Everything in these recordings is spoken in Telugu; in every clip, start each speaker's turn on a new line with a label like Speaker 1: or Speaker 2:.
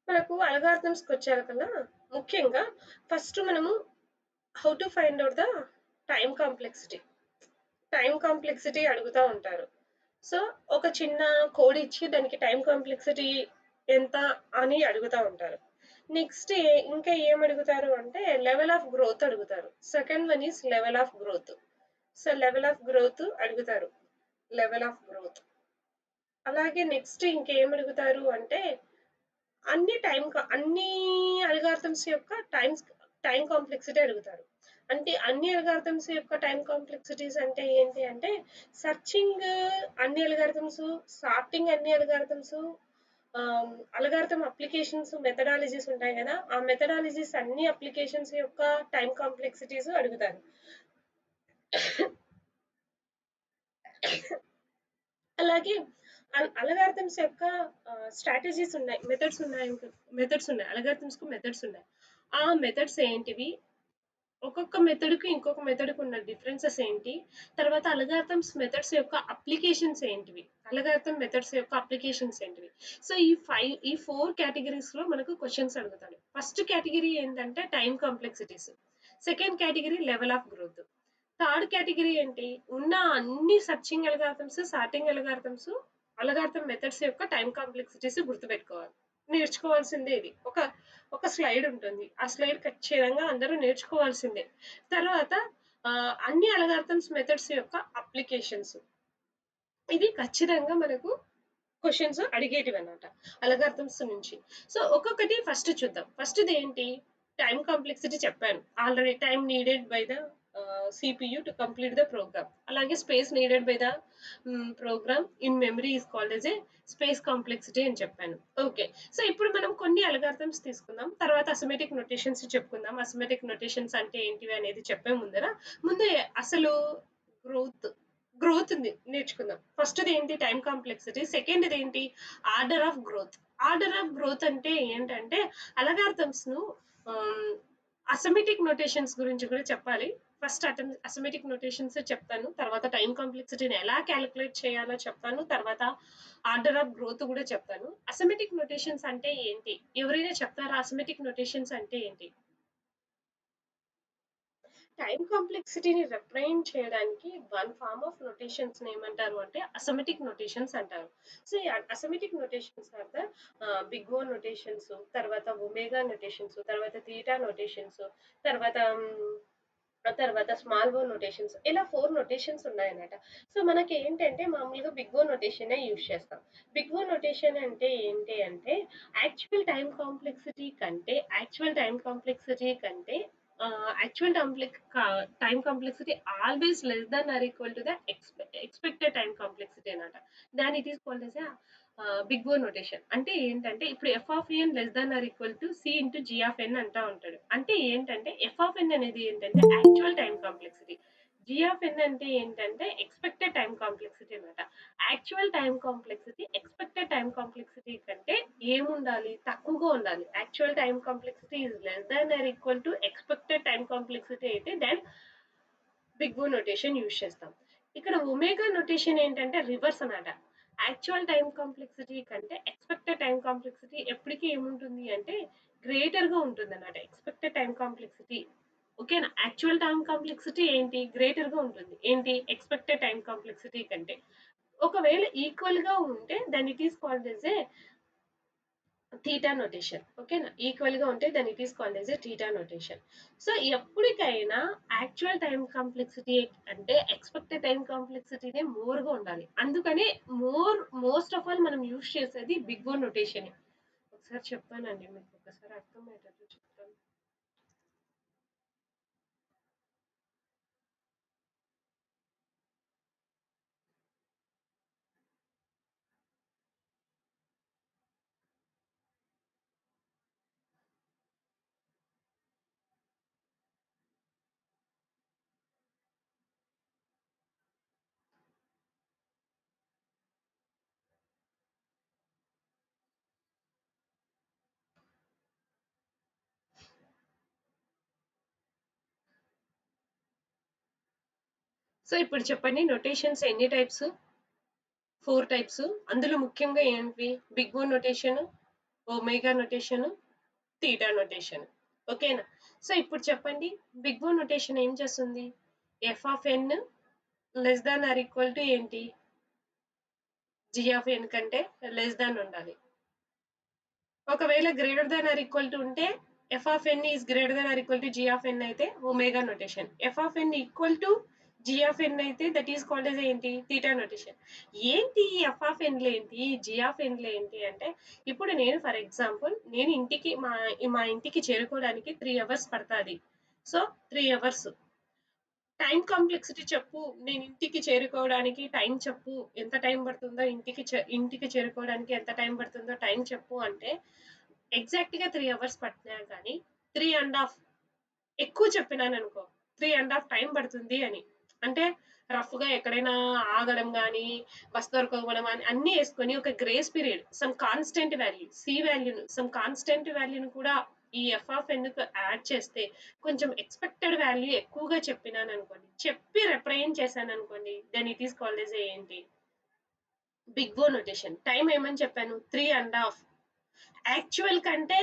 Speaker 1: మనకు అల్గారిథమ్స్కి వచ్చాక కల్లా ముఖ్యంగా ఫస్ట్ మనము how to find out the time complexity. Time complexity అడుగుతూ ఉంటారు. సో ఒక చిన్న కోడ్ ఇచ్చి దానికి టైం కాంప్లెక్సిటీ ఎంత అని అడుగుతూ ఉంటారు. నెక్స్ట్ ఇంకా ఏం అడుగుతారు అంటే లెవెల్ ఆఫ్ గ్రోత్ అడుగుతారు. Second one is level of growth. So level of growth అడుగుతారు. Level of growth. అలాగే నెక్స్ట్ ఇంకేం అడుగుతారు అంటే అన్ని అల్గారిథమ్స్ యొక్క టైం కాంప్లెక్సిటీ అడుగుతారు. అంటే అన్ని అల్గారిథమ్స్ యొక్క టైం కాంప్లెక్సిటీస్ అంటే ఏంటి అంటే సర్చింగ్ అన్ని అల్గారిథమ్స్, సార్టింగ్ అన్ని అల్గారిథమ్స్, అల్గారిథమ్ అప్లికేషన్స్, మెథడాలజీస్ ఉంటాయి కదా, ఆ మెథడాలజీస్ అన్ని అప్లికేషన్స్ యొక్క టైం కాంప్లెక్సిటీస్ అడుగుతారు. అలాగే అల్గారిథమ్స్ యొక్క స్ట్రాటజీస్ ఉన్నాయి, మెథడ్స్ ఉన్నాయి, అల్గారిథమ్స్ కు మెథడ్స్ ఉన్నాయి. ఆ మెథడ్స్ ఏంటివి, ఒక్కొక్క మెథడ్కి ఇంకొక మెథడ్కి ఉన్న డిఫరెన్సెస్ ఏంటి, తర్వాత అల్గారిథమ్స్ మెథడ్స్ యొక్క అప్లికేషన్స్ ఏంటివి, అల్గారిథమ్ మెథడ్స్ యొక్క అప్లికేషన్స్ ఏంటివి. సో ఈ 4 కేటగిరీస్ లో మనకు క్వశ్చన్స్ అడుగుతాడు. ఫస్ట్ కేటగిరీ ఏంటంటే time complexities, second category level of growth, third category ఏంటి, ఉన్న అన్ని searching algorithms, sorting algorithms, algorithm methods యొక్క టైం కాంప్లెక్సిటీస్ గుర్తుపెట్టుకోవాలి. నేర్చుకోవాల్సిందే ఇది. ఒక స్లైడ్ ఉంటుంది, ఆ స్లైడ్ ఖచ్చితంగా అందరూ నేర్చుకోవాల్సిందే. తర్వాత అన్ని అల్గారిథమ్స్ మెథడ్స్ యొక్క అప్లికేషన్స్, ఇది ఖచ్చితంగా మనకు క్వశ్చన్స్ అడిగేటివి అన్నమాట అల్గారిథమ్స్ నుంచి. సో ఒక్కొక్కటి ఫస్ట్ చూద్దాం. ఫస్ట్ ఏంటి, టైం కాంప్లెక్సిటీ చెప్పాను already. Time needed by the CPU to complete the program. అలాగే space needed by the program in memory is called as a space complexity అని చెప్పాను. ఓకే, సో ఇప్పుడు మనం కొన్ని అల్గారిథమ్స్ తీసుకుందాం, తర్వాత అసిమెటిక్ నొటేషన్స్ చెప్పుకుందాం. అసిమెటిక్ నొటేషన్స్ అంటే ఏంటివి అనేది చెప్పే ముందే అసలు గ్రోత్ ఉంది నేర్చుకుందాం. ఫస్ట్ ఏంటి టైం కాంప్లెక్సిటీ, సెకండ్ ఏంటి order of growth. Order of growth అంటే ఏంటంటే అల్గారిథమ్స్ ను అసమెటిక్ నొటేషన్స్ గురించి కూడా చెప్పాలి. ఫస్ట్ అసమెటిక్ నొటేషన్స్ చెప్తాను, తర్వాత టైం కాంప్లెక్సిటీని ఎలా క్యాలిక్యులేట్ చేయాలో చెప్తాను, తర్వాత ఆర్డర్ ఆఫ్ గ్రోత్ కూడా చెప్తాను. అసమెటిక్ నొటేషన్స్ అంటే ఏంటి, ఎవరైనా చెప్తారా అసమెటిక్ నొటేషన్స్ అంటే ఏంటి? టైం కాంప్లెక్సిటీని రిప్రజెంట్ చేయడానికి వన్ ఫార్మ్ ఆఫ్ నొటేషన్స్ ఏమంటారు అంటే అసమెటిక్ నొటేషన్స్ అంటారు. సో ఈ asymptotic notations are the big O notations, తర్వాత ఒమేగా నొటేషన్స్, తర్వాత థీటా నొటేషన్స్, తర్వాత తర్వాత స్మాల్ ఓ నొటేషన్స్, ఇలా 4 నొటేషన్స్ ఉన్నాయన్నమాట. సో మనకి ఏంటంటే మామూలుగా బిగ్ ఓ నొటేషన్ యూజ్ చేస్తాం. బిగ్ ఓ నొటేషన్ అంటే ఏంటి అంటే యాక్చువల్ టైం కాంప్లెక్సిటీ కంటే time complexity always less than or equal to the expected time complexity అనమాట. దాని it is called as big O notation. అంటే ఏంటంటే ఇప్పుడు f of n less than or equal to c into g of n అంటా ఉంటాడు. అంటే ఏంటంటే ఎఫ్ ఆఫ్ ఎన్ అనేది ఏంటంటే actual time complexity, g of ఎన్ అంటే ఏంటంటే ఎక్స్పెక్టెడ్ టైం కాంప్లెక్సిటీ అనమాట. Actual time complexity expected time complexity కంటే ఏముండాలి, తక్కువగా ఉండాలి. Actual time complexity is less than or equal to expected time complexity అయితే then big O notation use చేస్తాం. ఇక్కడ ఒమేగా నొటేషన్ ఏంటంటే రివర్స్ అన్నమాట. యాక్చువల్ టైం కాంప్లెక్సిటీ కంటే ఎక్స్పెక్టెడ్ టైం కాంప్లెక్సిటీ ఎప్పటికీ ఏముంటుంది అంటే గ్రేటర్ గా ఉంటుంది అన్నమాట. ఎక్స్పెక్టెడ్ టైం కాంప్లెక్సిటీ ఓకేనా. యాక్చువల్ టైం కాంప్లెక్సిటీ ఏంటి గ్రేటర్ గా ఉంటుంది, ఏంటి ఎక్స్పెక్టెడ్ టైం కాంప్లెక్సిటీ కంటే. ఒకవేళ ఈక్వల్ గా ఉంటే then it is called as a theta notation. ఓకేనా, ఈక్వల్ గా ఉంటే దాన్ని it is called as a theta notation. So ఎప్పటికైనా యాక్చువల్ టైం కాంప్లెక్సిటీ అంటే ఎక్స్పెక్టెడ్ టైం కాంప్లెక్సిటీనే మోర్ గా ఉండాలి. అందుకనే మోస్ట్ ఆఫ్ ఆల్ మనం యూజ్ చేసేది బిగ్ ఓ నొటేషన్. ఒకసారి చెప్తానండి మీకు, ఒకసారి అర్థమయ్యేటట్టు చెప్తాను. సో ఇప్పుడు చెప్పండి, నొటేషన్స్ ఎన్ని టైప్స్? 4 టైప్స్. అందులో ముఖ్యంగా ఏంటి, big O notation, omega notation, theta notation. ఓకేనా? సో ఇప్పుడు చెప్పండి, బిగ్ ఓ నొటేషన్ ఏం చేస్తుంది? F of n less than or equal to ఏంటి? జీ ఆఫ్ ఎన్ కంటే లెస్ దాన్ ఉండాలి. ఒకవేళ greater than or equal to ఉంటే f of n is greater than or equal to g of n అయితే omega notation. F of n equal to g of n అయితే దట్ ఈస్ కాల్డ్ ఎస్ ఏంటి? Theta notation. ఏంటి ఎఫ్ ఆఫ్ ఎన్ ఏంటి, జీ ఆఫ్ ఎన్ ఏంటి అంటే, ఇప్పుడు నేను ఫర్ ఎగ్జాంపుల్ నేను ఇంటికి మా ఇంటికి చేరుకోవడానికి 3 అవర్స్ పడుతుంది. సో 3 అవర్స్ టైం కాంప్లెక్సిటీ చెప్పు, నేను ఇంటికి చేరుకోవడానికి టైం చెప్పు, ఎంత టైం పడుతుందో ఇంటికి చేరుకోవడానికి ఎంత టైం పడుతుందో టైం చెప్పు అంటే ఎగ్జాక్ట్ గా 3 అవర్స్ పట్టినా కానీ 3.5 ఎక్కువ చెప్పినాను అనుకో, 3.5 టైం పడుతుంది అని అంటే, రఫ్ గా ఎక్కడైనా ఆగడం కానీ బస్ దొరకకపోవడం అని అన్ని వేసుకొని ఒక grace period some constant value c value some constant వాల్యూను కూడా ఈ ఎఫ్ ఆఫ్ ఎన్ కు యాడ్ చేస్తే కొంచెం ఎక్స్పెక్టెడ్ వాల్యూ ఎక్కువగా చెప్పినాను అనుకోండి, చెప్పి రిప్రజెంట్ చేశాను అనుకోండి, then it is called as ఏంటి? Big O notation. టైం ఏమని చెప్పాను? 3.5. యాక్చువల్ కంటే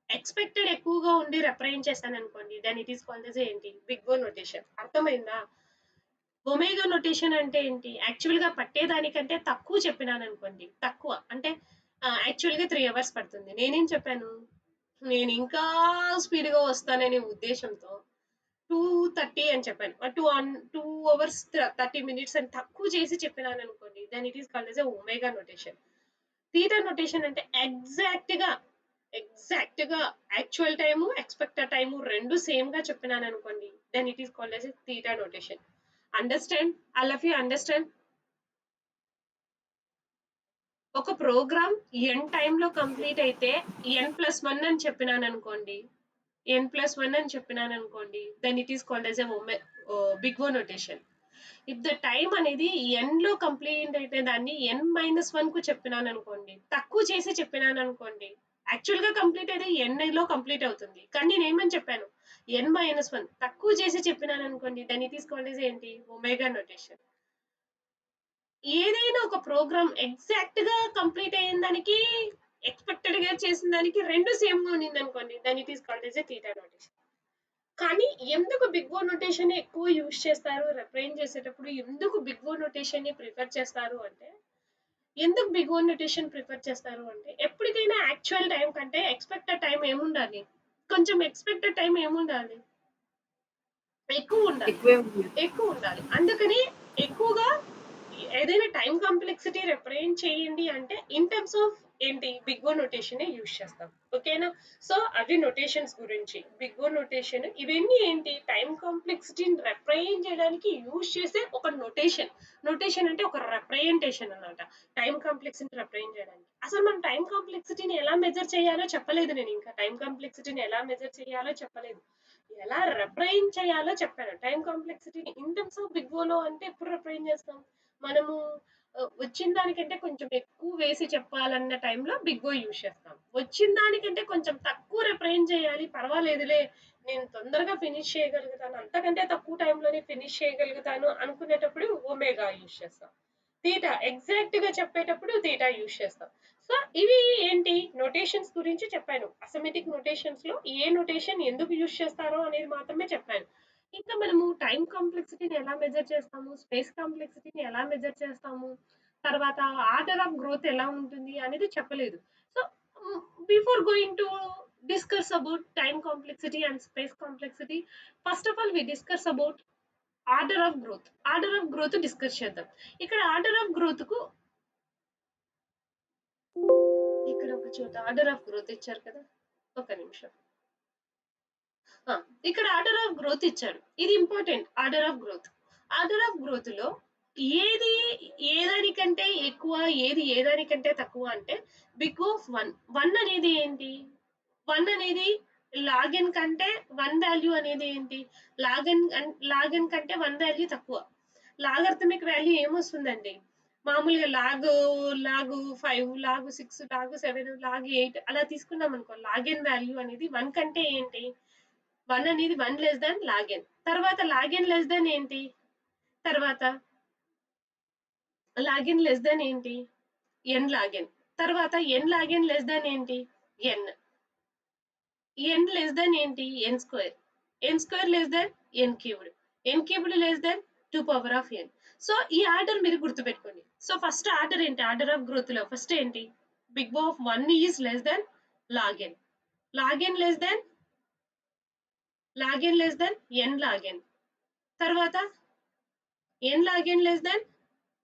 Speaker 1: ఎక్స్పెక్టెడ్ ఎక్కువగా ఉండి రిప్రజెంట్ చేశాను అనుకోండి, then it is called as ఏంటి? Big O notation. అర్థమైందా? ఒమేగా నొటేషన్ అంటే ఏంటి? యాక్చువల్ గా పట్టేదానికంటే తక్కువ చెప్పినాను అనుకోండి, తక్కువ అంటే యాక్చువల్ గా 3 అవర్స్ పడుతుంది, నేనేం చెప్పాను? నేను ఇంకా స్పీడ్ గా వస్తాననే ఉద్దేశంతో 2:30 అని చెప్పాను. 2 అవర్స్ 30 మినిట్స్ అని తక్కువ చేసి చెప్పినాను అనుకోండి, then it is called as omega notation. Theta notation అంటే ఎగ్జాక్ట్ గా యాక్చువల్ టైము ఎక్స్పెక్టెడ్ టైము రెండు సేమ్ గా చెప్పినాను అనుకోండి, then it is called as theta notation. Understand? All of you understand? ఒక ప్రోగ్రామ్ ఎన్ టైంలో కంప్లీట్ అయితే n+1 అని చెప్పినాను అనుకోండి, n+1 అని చెప్పినాను అనుకోండి, then it is called as big O notation. If the time అనేది ఎన్ లో కంప్లీట్ అయితే దాన్ని n-1 కు చెప్పినాను అనుకోండి, తక్కువ చేసి చెప్పినాను అనుకోండి, యాక్చువల్ గా కంప్లీట్ అయితే ఎన్ లో కంప్లీట్ అవుతుంది, కానీ నేను ఏమని చెప్పాను? n-1 తక్కువ చేసి చెప్పినాను అనుకోండి, then it is called as ఏంటి? Omega notation. ఏదైనా ఒక ప్రోగ్రామ్ ఎగ్జాక్ట్ గా కంప్లీట్ అయిన దానికి ఎక్స్పెక్టెడ్ గా చేసిన దానికి రెండు సేమ్ గా ఉన్నింది అనుకోండి, దాని it is called as theta notation. కానీ ఎందుకు బిగ్ ఓ నొటేషన్ ఎక్కువ యూజ్ చేస్తారు రిప్రజెంట్ చేసేటప్పుడు? ఎందుకు బిగ్ ఓ నొటేషన్ ని ప్రిఫర్ చేస్తారు అంటే, ఎందుకు బిగ్ ఓ నొటేషన్ ప్రిఫర్ చేస్తారు అంటే, ఎప్పటికైనా యాక్చువల్ టైం కంటే ఎక్స్పెక్టెడ్ టైం ఏముండాలి? కొంచెం ఎక్స్పెక్టెడ్ టైం ఏముండాలి? ఎక్కువ ఉండాలి.
Speaker 2: ఎక్కువే ఉంది.
Speaker 1: ఎక్కువ ఉండాలి. అందుకని ఎక్కువగా ఏదైనా టైం కాంప్లెక్సిటీ రిప్రజెంట్ చేయండి అంటే ఇన్ టర్మ్స్ ఆఫ్ ఏంటి? బిగ్ ఓ నొటేషన్ యూజ్ చేస్తాం. ఓకేనా? సో అవి నొటేషన్స్ గురించి. బిగ్ ఓ నొటేషన్ ఇవన్నీ ఏంటి? టైం కాంప్లెక్సిటీని రిప్రజెంట్ చేయడానికి యూజ్ చేసే ఒక నొటేషన్. నొటేషన్ అంటే ఒక రిప్రజెంటేషన్ అన్నమాట. టైం కాంప్లెక్సిటీని రిప్రజెంట్ చేయడానికి. అసలు మనం టైం కాంప్లెక్సిటీని ఎలా మెజర్ చేయాలో చెప్పలేదు నేను ఇంకా. టైం కాంప్లెక్సిటీని ఎలా మెజర్ చేయాలో చెప్పలేదు. ఎలా రిప్రజెంట్ చేయాలో చెప్పాను. టైం కాంప్లెక్సిటీని ఇన్ టర్మ్స్ ఆఫ్ బిగ్ ఓలో అంటే ఎప్పుడు రిప్రజెంట్ చేస్తాం? మనము వచ్చిన దానికంటే కొంచెం ఎక్కువ వేసి చెప్పాలన్న టైంలో బిగ్ ఓ యూజ్ చేస్తాం. వచ్చిన దానికంటే కొంచెం తక్కువ రిప్రజెంట్ చేయాలి, పర్వాలేదులే, నేను తొందరగా ఫినిష్ చేయగలుగుతాను, అంతకంటే తక్కువ టైంలోనే ఫినిష్ చేయగలుగుతాను అనుకునేటప్పుడు ఒమేగా యూజ్ చేస్తాం. తీటా ఎగ్జాక్ట్ గా చెప్పేటప్పుడు తీటా యూజ్ చేస్తాం. సో ఇవి ఏంటి? నొటేషన్స్ గురించి చెప్పాను. అసమెటిక్ నొటేషన్స్ లో ఏ నొటేషన్ ఎందుకు యూజ్ చేస్తారో అనేది మాత్రమే చెప్పాను. ఇంకా మనము టైం కాంప్లెక్సిటీని ఎలా మెజర్ చేస్తాము, స్పేస్ కాంప్లెక్సిటీని ఎలా మెజర్ చేస్తాము, తర్వాత ఆర్డర్ ఆఫ్ గ్రోత్ ఎలా ఉంటుంది అనేది చెప్పలేదు. So before going to discuss about time complexity and space complexity, first of all we discuss about order of growth. Order of growth discuss చేద్దాం. ఇక్కడ ఆర్డర్ ఆఫ్ గ్రోత్ కు ఇక్కడ ఒక చోట ఆర్డర్ ఆఫ్ గ్రోత్ ఇచ్చారు కదా, ఒక నిమిషం. ఇక్కడ ఆర్డర్ ఆఫ్ గ్రోత్ ఇచ్చాడు, ఇది important. Order of growth, order of growth లో ఏది ఏదానికంటే ఎక్కువ, ఏది ఏదానికంటే తక్కువ అంటే బిగ్ ఆఫ్ 1. 1 అనేది ఏంటి? 1 అనేది లాగిన్ కంటే 1 వాల్యూ అనేది ఏంటి? లాగిన్ కంటే 1 వాల్యూ తక్కువ. లాగర్థమిక్ వాల్యూ ఏమొస్తుందండి? మామూలుగా లాగు 5, లాగు 6, లాగు 7, లాగు 8 అలా తీసుకున్నాం అనుకో, లాగిన్ వాల్యూ అనేది 1 కంటే ఏంటి? 1 అనేది 1 లెస్ దాన్ లాగిన్. తర్వాత లాగిన్ లెస్ దాన్ ఏంటి? తర్వాత లాగిన్ లెస్ దాన్ ఏంటి? ఎన్ లాగిన్. తర్వాత ఎన్ లాగిన్ లెస్ దాన్ ఏంటి? ఎన్. ఎన్ లెస్ దాన్ ఏంటి? N square. N square less than n cubed. N cubed less than 2 power of n. So ఈ ఆర్డర్ మీరు గుర్తుపెట్టుకోండి. సో ఫస్ట్ ఆర్డర్ ఏంటి? ఆర్డర్ ఆఫ్ గ్రోత్ లో ఫస్ట్ ఏంటి? Big O of 1 is less than log n. Log n less than n log n. తర్వాత n log n less than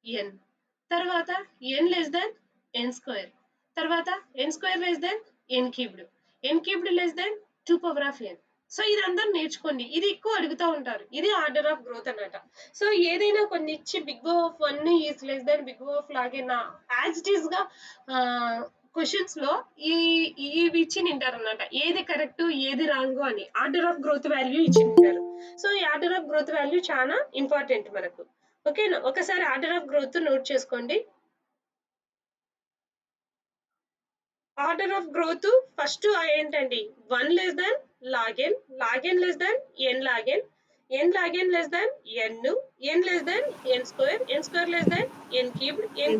Speaker 1: ఎన్. తర్వాత ఎన్ లెస్ దాన్ ఎన్ స్క్వేర్. తర్వాత n square less than n cubed. N cubed less than 2 power of n. So ఇది అందరు నేర్చుకోండి. ఇది ఎక్కువ అడుగుతూ ఉంటారు. ఇది ఆర్డర్ ఆఫ్ గ్రోత్ అన్నమాట. సో ఏదైనా కొన్ని ఇచ్చి big O of 1 is less than big O of log n as it is గా క్వశ్చన్స్ లో ఈ ఇవి ఇచ్చి నింటారు అన్నమాట. ఏది కరెక్ట్ ఏది రాంగ్ అని ఆర్డర్ ఆఫ్ గ్రోత్ వాల్యూ ఇచ్చి నింటారు. సో ఈ ఆర్డర్ ఆఫ్ గ్రోత్ వాల్యూ చాలా ఇంపార్టెంట్ మనకు. ఓకేనా? ఒకసారి ఆర్డర్ ఆఫ్ గ్రోత్ నోట్ చేసుకోండి. ఆర్డర్ ఆఫ్ గ్రోత్ ఫస్ట్ ఏంటండి? 1 less than log n less than n log n less than n less than n square less than n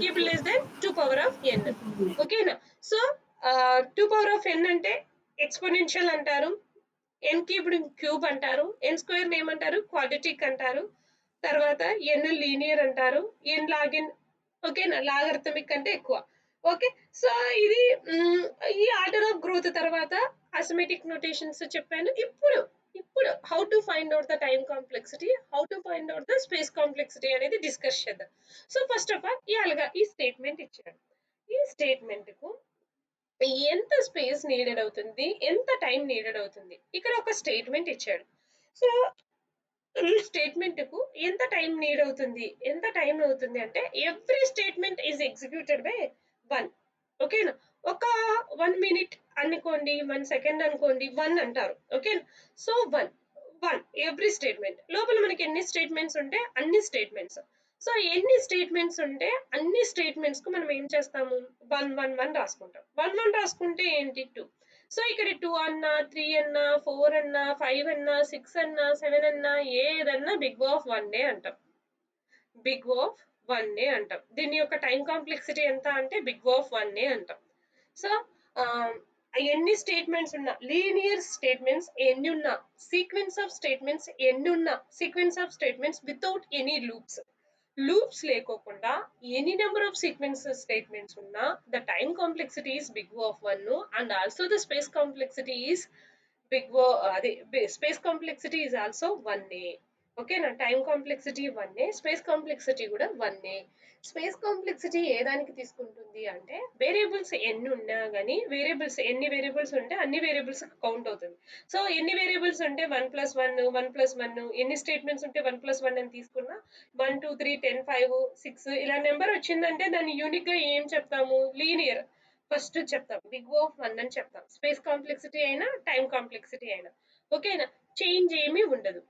Speaker 1: cubed less than 2 power of n. ఓకేనా? సో 2 పవర్ ఆఫ్ ఎన్ అంటే ఎక్స్పోనెన్షియల్ అంటారు. ఎన్ క్యూబ్డ్ క్యూబ్ అంటారు. ఎన్ స్క్వేర్ ఏమంటారు? క్వాడ్రటిక్ అంటారు. తర్వాత ఎన్ లీనియర్ అంటారు. ఎన్ లాగిన్ ఓకేనా? లాగర్థమిక్ అంటే ఎక్కువ. ఓకే. సో ఇది ఈ ఆర్డర్ ఆఫ్ గ్రోత్ తర్వాత అసిమెటిక్ నోటేషన్స్ చెప్పాను. ఇప్పుడు how to find out the time complexity, how to find out the space complexity అనేది డిస్కస్ చేద్దాం. సో ఫస్ట్ ఆఫ్ ఆల్ ఈ స్టేట్మెంట్ ఇచ్చాడు. ఈ స్టేట్మెంట్ కు ఎంత స్పేస్ నీడెడ్ అవుతుంది, ఎంత టైం నీడెడ్ అవుతుంది. ఇక్కడ ఒక స్టేట్మెంట్ ఇచ్చాడు. సో ఈ స్టేట్మెంట్ కు ఎంత టైం నీడ్ అవుతుంది, ఎంత టైం అవుతుంది అంటే every statement is executed by 1. ఓకేనా? ఒక 1 మినిట్ అనుకోండి, 1 సెకండ్ అనుకోండి, 1 అంటారు. ఓకే. సో 1 ఎవ్రీ స్టేట్మెంట్ లోపల మనకి ఎన్ని స్టేట్మెంట్స్ ఉంటే అన్ని స్టేట్మెంట్స్. సో ఎన్ని స్టేట్మెంట్స్ ఉంటే అన్ని స్టేట్మెంట్స్ కు మనం ఏం చేస్తాము? 1 రాసుకుంటాం. 1 రాసుకుంటే ఏంటి? 2. సో ఇక్కడ 2 అన్నా, 3 అన్నా, 4 అన్నా, 5 అన్నా, 6 అన్నా, 7 అన్నా, ఏదన్నా బిగ్ O of 1 అంటాం. బిగ్ O of 1 అంటాం. దీని యొక్క టైం కాంప్లెక్సిటీ ఎంత అంటే బిగ్ O of 1 అంటాం. సో ఎన్ని స్టేట్మెంట్స్ ఉన్నా, లీనియర్ స్టేట్మెంట్స్ ఎన్ని ఉన్నా, సీక్వెన్స్ ఆఫ్ స్టేట్మెంట్స్ ఎన్ని ఉన్నా, sequence of statements without any loops లేకోకుండా any number of sequence statements ఉన్నా the time complexity is big O of 1 and also the space complexity is అదే స్పేస్ కాంప్లెక్సిటీ ఈజ్ ఆల్సో 1. ఓకేనా? టైం కాంప్లెక్సిటీ 1, స్పేస్ కాంప్లెక్సిటీ కూడా 1. స్పేస్ కాంప్లెక్సిటీ ఏ దానికి తీసుకుంటుంది అంటే వేరియబుల్స్ ఎన్ని ఉన్నా కానీ ఎన్ని వేరియబుల్స్ ఉంటే అన్ని వేరియబుల్స్ కౌంట్ అవుతుంది. సో ఎన్ని వేరియబుల్స్ ఉంటే 1+1 ఎన్ని స్టేట్మెంట్స్ ఉంటే 1+1 అని తీసుకున్నా 1 2 3 10 5 6 ఇలా నెంబర్ వచ్చిందంటే దాన్ని యూనిక్ గా ఏం చెప్తాము? లీనియర్ ఫస్ట్ చెప్తాం. బిగ్ O of 1 అని చెప్తాం. స్పేస్ కాంప్లెక్సిటీ అయినా టైం కాంప్లెక్సిటీ అయినా. ఓకేనా? చేంజ్ ఏమీ ఉండదు.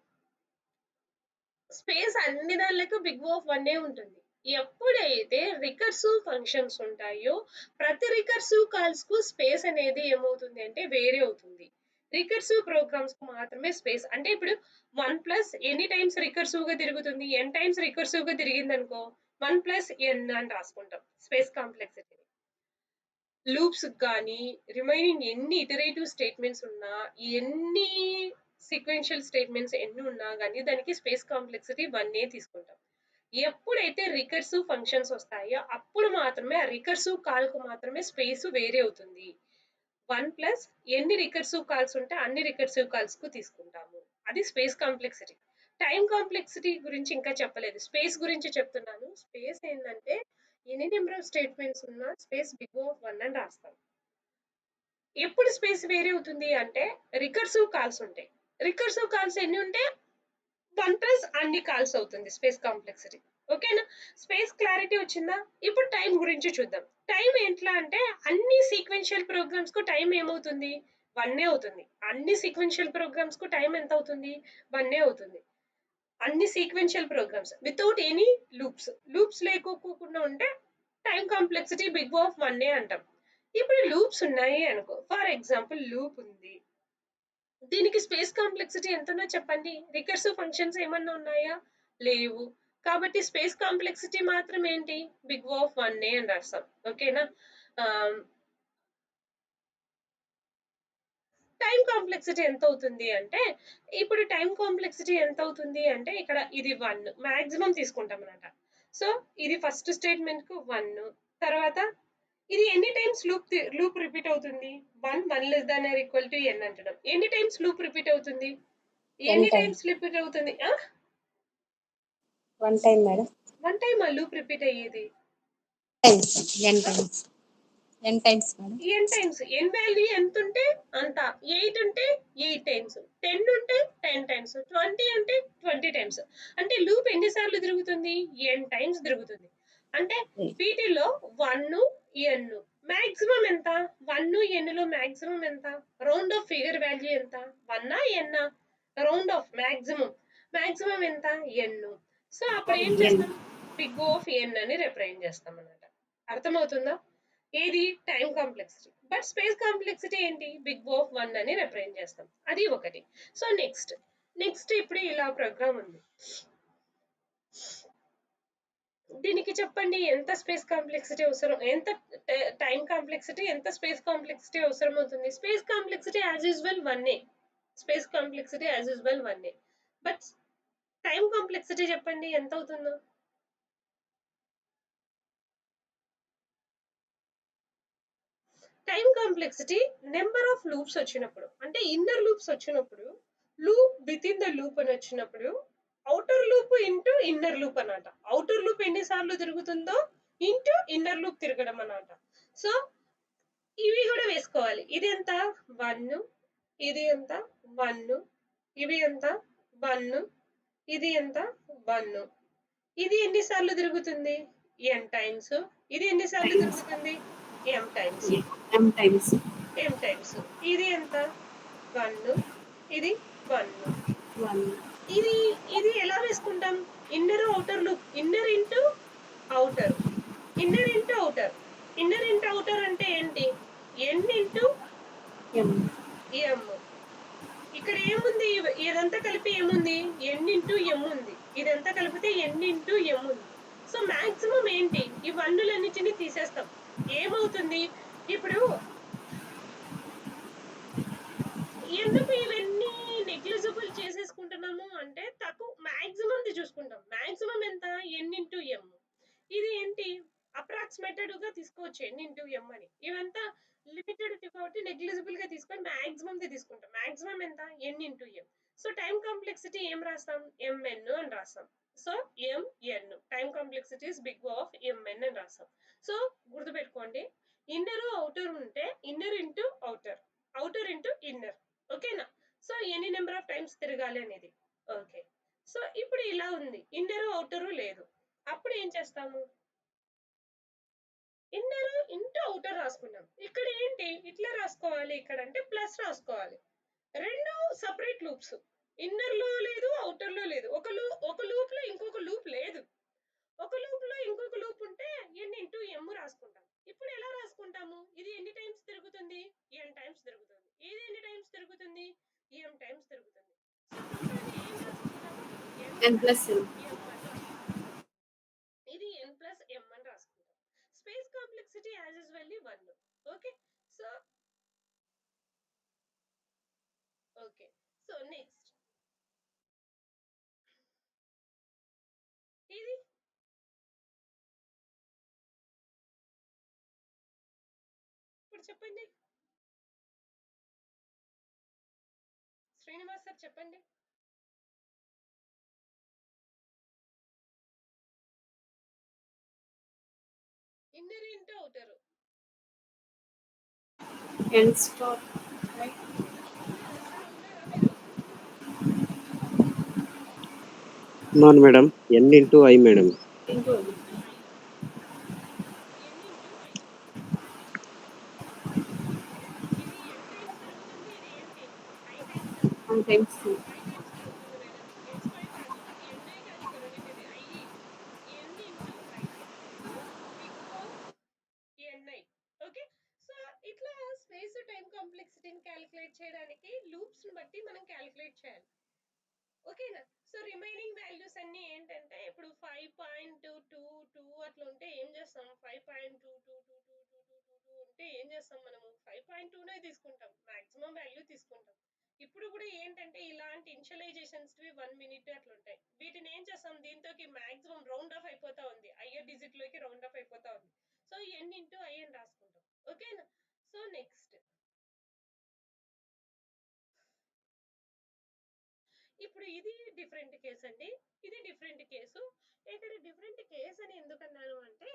Speaker 1: స్పేస్ అన్ని దానిలకు బిగ్ O of 1 ఉంటుంది. ఎప్పుడైతే రికర్సివ్ ఫంక్షన్స్ ఉంటాయో ప్రతి రికర్సివ్ కాల్స్ కు స్పేస్ అనేది ఏమవుతుంది అంటే వేరీ అవుతుంది. రికర్సివ్ ప్రోగ్రామ్స్ కు మాత్రమే స్పేస్. అంటే ఇప్పుడు 1 ఎన్ని టైమ్స్ రికర్సివ్ గా తిరుగుతుంది? n టైమ్స్ రికర్సివ్ గా తిరిగింది అనుకో 1 n అని రాసుకుంటాం స్పేస్ కాంప్లెక్సిటీ. లూప్స్ కానీ రిమైనింగ్ ఎన్ని ఇటరేటివ్ స్టేట్మెంట్స్ ఉన్నా, ఎన్ని సీక్వెన్షియల్ స్టేట్మెంట్స్ ఎన్ని ఉన్నా కానీ దానికి స్పేస్ కాంప్లెక్సిటీ 1 తీసుకుంటాం. ఎప్పుడైతే రికర్సివ్ ఫంక్షన్స్ వస్తాయో అప్పుడు మాత్రమే ఆ రికర్సివ్ కాల్ కు మాత్రమే స్పేస్ వేరీ అవుతుంది. 1 ఎన్ని రికర్సివ్ కాల్స్ ఉంటే అన్ని రికర్సివ్ కాల్స్ కు తీసుకుంటాము. అది స్పేస్ కాంప్లెక్సిటీ. టైం కాంప్లెక్సిటీ గురించి ఇంకా చెప్పలేదు. స్పేస్ గురించి చెప్తున్నాను. స్పేస్ ఏంటంటే ఎన్ని నెంబర్ ఆఫ్ స్టేట్మెంట్స్ ఉన్నా స్పేస్ బిగ్ O of 1 అని రాస్తాం. ఎప్పుడు స్పేస్ వేరీ అవుతుంది అంటే రికర్సివ్ కాల్స్ ఉంటాయి. రికర్సివ్ కాల్స్ ఎన్ని ఉంటే 1 అన్ని కాల్స్ అవుతుంది స్పేస్ కాంప్లెక్సిటీ. ఓకేనా? స్పేస్ క్లారిటీ వచ్చిందా? ఇప్పుడు టైం గురించి చూద్దాం. టైం ఎట్లా అంటే అన్ని సీక్వెన్షియల్ ప్రోగ్రామ్స్ కు టైం ఏమవుతుంది? 1 అవుతుంది. అన్ని సీక్వెన్షియల్ ప్రోగ్రామ్స్ కు టైం ఎంత అవుతుంది? 1 అవుతుంది. అన్ని sequential programs without any loops లేకోకుండా ఉంటే time complexity big O of 1 అంటాం. ఇప్పుడు లూప్స్ ఉన్నాయి అనుకో, ఫర్ ఎగ్జాంపుల్ లూప్ ఉంది, దీనికి స్పేస్ కాంప్లెక్సిటీ ఎంతనో చెప్పండి. రికర్సివ్ ఫంక్షన్స్ ఏమన్నా ఉన్నాయా? లేవు. కాబట్టి స్పేస్ కాంప్లెక్సిటీ మాత్రం ఏంటి? బిగ్ O of 1 అని రాస్తాం. ఓకేనా? టైం కాంప్లెక్సిటీ ఎంత అవుతుంది అంటే, ఇప్పుడు టైం కాంప్లెక్సిటీ ఎంత అవుతుంది అంటే, ఇక్కడ ఇది 1 మాక్సిమం తీసుకుంటాం అన్నమాట. సో ఇది ఫస్ట్ స్టేట్మెంట్ కు 1, తర్వాత ఇది ఎన్ని టైమ్స్ లూప్ రిపీట్ అవుతుంది? 1 less than or equal to n అంటున్నాం. ఎన్ని టైమ్స్ లూప్ రిపీట్ అవుతుంది? ఎన్ని టైమ్స్ రిపీట్ అవుతుంది?
Speaker 2: 1 time madam.
Speaker 1: 1 time loop repeat అయ్యేది.
Speaker 2: n times madam.
Speaker 1: n times. n value ఎంత ఉంటే అంత. 8 ఉంటే 8 టైమ్స్, 10 ఉంటే 10 టైమ్స్, 20 ఉంటే 20 టైమ్స్. అంటే లూప్ ఎన్ని సార్లు తిరుగుతుంది? n టైమ్స్ తిరుగుతుంది. అంటే వీటిలో 1 n మాక్సిమం ఎంత? 1 n లో మాక్సిమం ఎంత? రౌండ్ ఆఫ్ ఫిగర్ వాల్యూ ఎంత? 1 n రౌండ్ ఆఫ్ మాక్సిమం ఎంత? n. సో అప్పుడు ఏం చేస్తాం? బిగ్ ఆఫ్ n అని రిప్రజెంట్ చేస్తాం అన్నమాట. అర్థమవుతుందా? ఏది time complexity. But space complexity ఏంటి? బిగ్ ఆఫ్ 1 అని రిప్రజెంట్ చేస్తాం. అది ఒకటి. సో నెక్స్ట్ ఇప్పుడు ఇలా ప్రోగ్రామ్ ఉంది. దీనికి చెప్పండి ఎంత స్పేస్ కాంప్లెక్సిటీ అవసరం, ఎంత టైం కాంప్లెక్సిటీ, ఎంత స్పేస్ కాంప్లెక్సిటీ అవసరం అవుతుంది? Space complexity as usual 1. Space complexity as usual 1. But time complexity చెప్పండి ఎంత అవుతుందో? Time complexity number of loops వచ్చినప్పుడు, అంటే ఇన్నర్ లూప్స్ వచ్చినప్పుడు, loop with in the loop అని వచ్చినప్పుడు, outer loop into inner loop అన్నమాట. అవుటర్ లూప్ ఎన్నిసార్లు తిరుగుతుందో ఇంటూ ఇన్నర్ లూప్ తిరగడం అన్నమాట. సో ఇవి కూడా వేసుకోవాలి. ఇది ఎంత? 1, ఇది ఎంత? 1, ఇవి ఎంత? 1, ఇది ఎంత? 1. ఇది ఎన్నిసార్లు తిరుగుతుంది? n times. ఇది ఎన్నిసార్లు తిరుగుతుంది? m times. ఇది ఎంత? 1, ఇది 1. ఇది ఎలా వేసుకుంటాం? Inner outer loop. Inner into outer, inner into outer. Inner into outer అంటే ఏంటి? n into m. ఇక్కడ ఏముంది? ఇదంతా కలిపి ఏముంది? n ఇంటూ m ఉంది. ఇదంతా కలిపితే n ఇంటూ m ఉంది. సో మాక్సిమం ఏంటి? ఈ 1లన్నిటిని తీసేస్తాం. ఏమవుతుంది? ఇప్పుడు ఎందుకు ఇవన్నీ నెగ్లిజిబుల్ చేసేసుకుంటున్నాము అంటే, తక్కువ మాక్సిమం చూసుకుంటాం. మాక్సిమం ఎంత? n into m. ఇది ఏంటి? అప్రాక్సిమేటెడ్ గా తీసుకోవచ్చు n ఇంటూ m అని. ఇవంతా లిమిటెడ్ కాబట్టి నెగ్లిజిబుల్ గా తీసుకొని మాక్సిమం తీసుకుంటాం. మాక్సిమం ఎంత? n into m. So time complexity ఏం రాస్తాం? mn అని రాస్తాం. So mn time complexity is big of mn అని రాస్తాం. సో గుర్తుపెట్టుకోండి, ఇన్నర్ అవుటర్ ఉంటే inner into outer, outer into inner. ఓకేనా? సో ఎన్ని నెంబర్ ఆఫ్ టైమ్స్ తిరగాలి అనేది. ఓకే. సో ఇప్పుడు ఇలా ఉంది, ఇన్నర్ అవుటర్ లేదు. అప్పుడు ఏం చేస్తాము? ఇన్నర్ ఇంటూ అవుటర్ రాసుకున్నాం. ఇక్కడ ఏంటి? ఇట్లా రాసుకోవాలి. ఇక్కడ అంటే ప్లస్ రాసుకోవాలి. రెండు సపరేట్ లూప్స్, ఇన్నర్ లో లేదు, అవుటర్ లో లేదు. ఒక లూప్ లో ఇంకొక లూప్ లేదు. ఒక లూప్ లో ఇంకొక లూప్ ఉంటే n ఇంటూ m రాసుకుంటాం. ఇప్పుడు ఎలా రాసుకుంటాము? ఇది ఎన్ని టైమ్స్ తిరుగుతుంది? n టైమ్స్ తిరుగుతుంది. ఇది ఎన్ని టైమ్స్ తిరుగుతుంది? m టైమ్స్ తిరుగుతుంది. సో టోటల్ గా ఏం రాసుకుంటాము? n ప్లస్ m అని రాసుకుంటాం. ఇది n ప్లస్ m అని రాసుకుంటాం. Space complexity as usually 1. Okay. So next ఇది ఇప్పుడు చెప్పండి శ్రీనివాస్ సార్, చెప్పండి. Inner into outer.
Speaker 2: n star
Speaker 1: ఉన్నారా మీరు?
Speaker 3: ఉన్నాను madam. n into i madam.
Speaker 2: Into
Speaker 1: n into i. ఇది n టైమ్స్ తిరుగుతుంది. ఇది ఏంటి? i టైమ్స్ తిరుగుతుంది.
Speaker 2: టైమ్స్
Speaker 1: i టైమ్స్ తిరుగుతుంది మేడం. n స్క్వేర్ కాదు, n కాదు ఇక్కడ ఉండేది i. n into i. So big of ni. Okay. So ఇట్లా స్పేస్ టైం కాంప్లెక్సిటీని క్యాలిక్యులేట్ చేయడానికి లూప్స్ ని బట్టి మనం క్యాలిక్యులేట్ చేయాలి. ఓకేనా? సో రిమైనింగ్ వాల్యూస్ అన్ని ఏంటంటే, ఇప్పుడు 5.22 అట్లా ఉంటే ఏం చేస్తాం? 5.222222 ఉంటే ఏం చేస్తాం మనము 5.2నే తీసుకుంటాం, మాక్సిమం వాల్యూ తీసుకుంటాం. ఇప్పుడు కూడా ఏంటంటే ఇలాంటి ఇనిషియలైజేషన్స్ 1 మినిట్ అట్లా ఉంటాయి. వీటిని ఏం చేస్తాం, దీంతోకి మాక్సిమం రౌండ్ ఆఫ్ అయిపోతా ఉంది, హయ్యర్ డిజిట్ లోకి రౌండ్ ఆఫ్ అయిపోతా ఉంది. సో n ఇంటూ ఐ అని రాసుకుంటాం. ఓకేనా? సో నెక్స్ట్ ఇప్పుడు ఇది డిఫరెంట్ కేస్ అండి, ఇది డిఫరెంట్ కేసు. ఇక్కడ డిఫరెంట్ కేస్ అని ఎందుకన్నాను అంటే,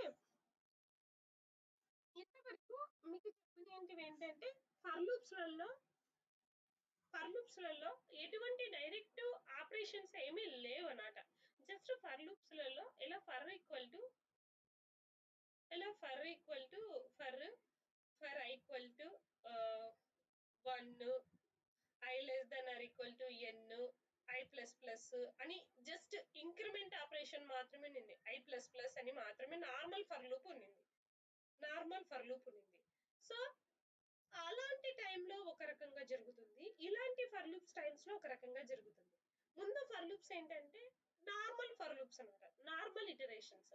Speaker 1: ఇంతవరకు మీకు చెప్పినవి ఏంటంటే ఫర్ లూప్స్ లలో ఎటువంటి డైరెక్ట్ ఆపరేషన్స్ ఏమీ లేవు అన్నమాట. జస్ట్ ఫర్ లూప్స్ లలో ఇలా for equal to for I equal to 1, I less than or equal to n, I plus plus అని జస్ట్ ఇంక్రిమెంట్ ఆపరేషన్ మాత్రమే ఉంది. ఐ ప్లస్ ప్లస్ అని మాత్రమే నార్మల్ ఫర్ లూప్ ఉంది. సో అలాంటి టైంలో ఒక రకంగా జరుగుతుంది, ఇలాంటి ఫర్ లూప్స్ టైమ్స్ లో ఒక రకంగా జరుగుతుంది. ముందు ఫర్ లూప్స్ ఏంటంటే నార్మల్ ఫర్ లూప్స్ అన్నమాట, నార్మల్ ఇటరేషన్స్.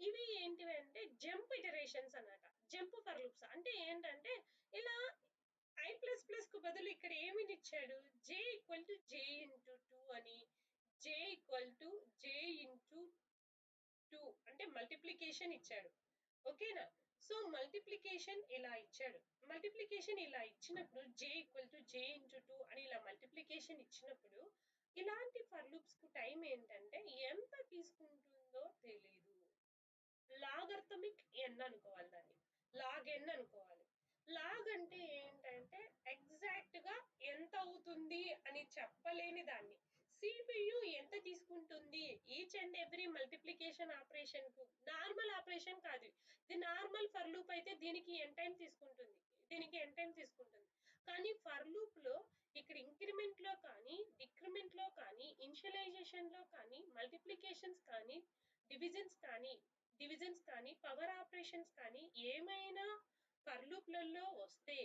Speaker 1: ఇవి ఏంటివి అంటే జంప్ ఇటరేషన్స్ అన్నమాట. జంప్ ఫర్ లూప్స్ అంటే ఏంటంటే ఇలా ఐ ప్లస్ ప్లస్ కు బదులు ఇక్కడ ఏమిటి ఇచ్చాడు, j equal to j into 2 అని, j equal to j into 2 అంటే మల్టిప్లికేషన్ ఇచ్చాడు. ఓకేనా? సో మల్టిప్లికేషన్ ఇలా ఇచ్చాడు. మల్టిప్లికేషన్ ఇలా ఇచ్చినప్పుడు j equal to j into 2 అని ఇలా మల్టిప్లికేషన్ ఇచ్చినప్పుడు ఇలాంటి ఫర్ లూప్స్ కు టైం ఏంటంటే ఎంత తీసుకుంటుందో తెలియదు. లాగర్థమిక్ n అనుకోవాలి, దాన్ని లాగ్ n అనుకోవాలి. లాగ్ అంటే ఏంటంటే ఎగ్జాక్ట్ గా ఎంత అవుతుంది అని చెప్పలేని దాన్ని. సిపియు ఎంత తీసుకుంటుంది each and every multiplication operation కు, నార్మల్ ఆపరేషన్ కాదు ఇది, నార్మల్ ఫర్ లూప్ అయితే దీనికి n టైం తీసుకుంటుంది, కానీ ఫర్ లూప్ లో ఇక్కడ ఇంక్రిమెంట్ లో కానీ, డిక్రిమెంట్ లో కానీ, ఇనిషియలైజేషన్ లో కానీ, మల్టిప్లికేషన్స్ కానీ, డివిజన్స్ కానీ, పవర్ ఆపరేషన్స్ కానీ ఏమైనా ఫర్ లూప్లలో వస్తే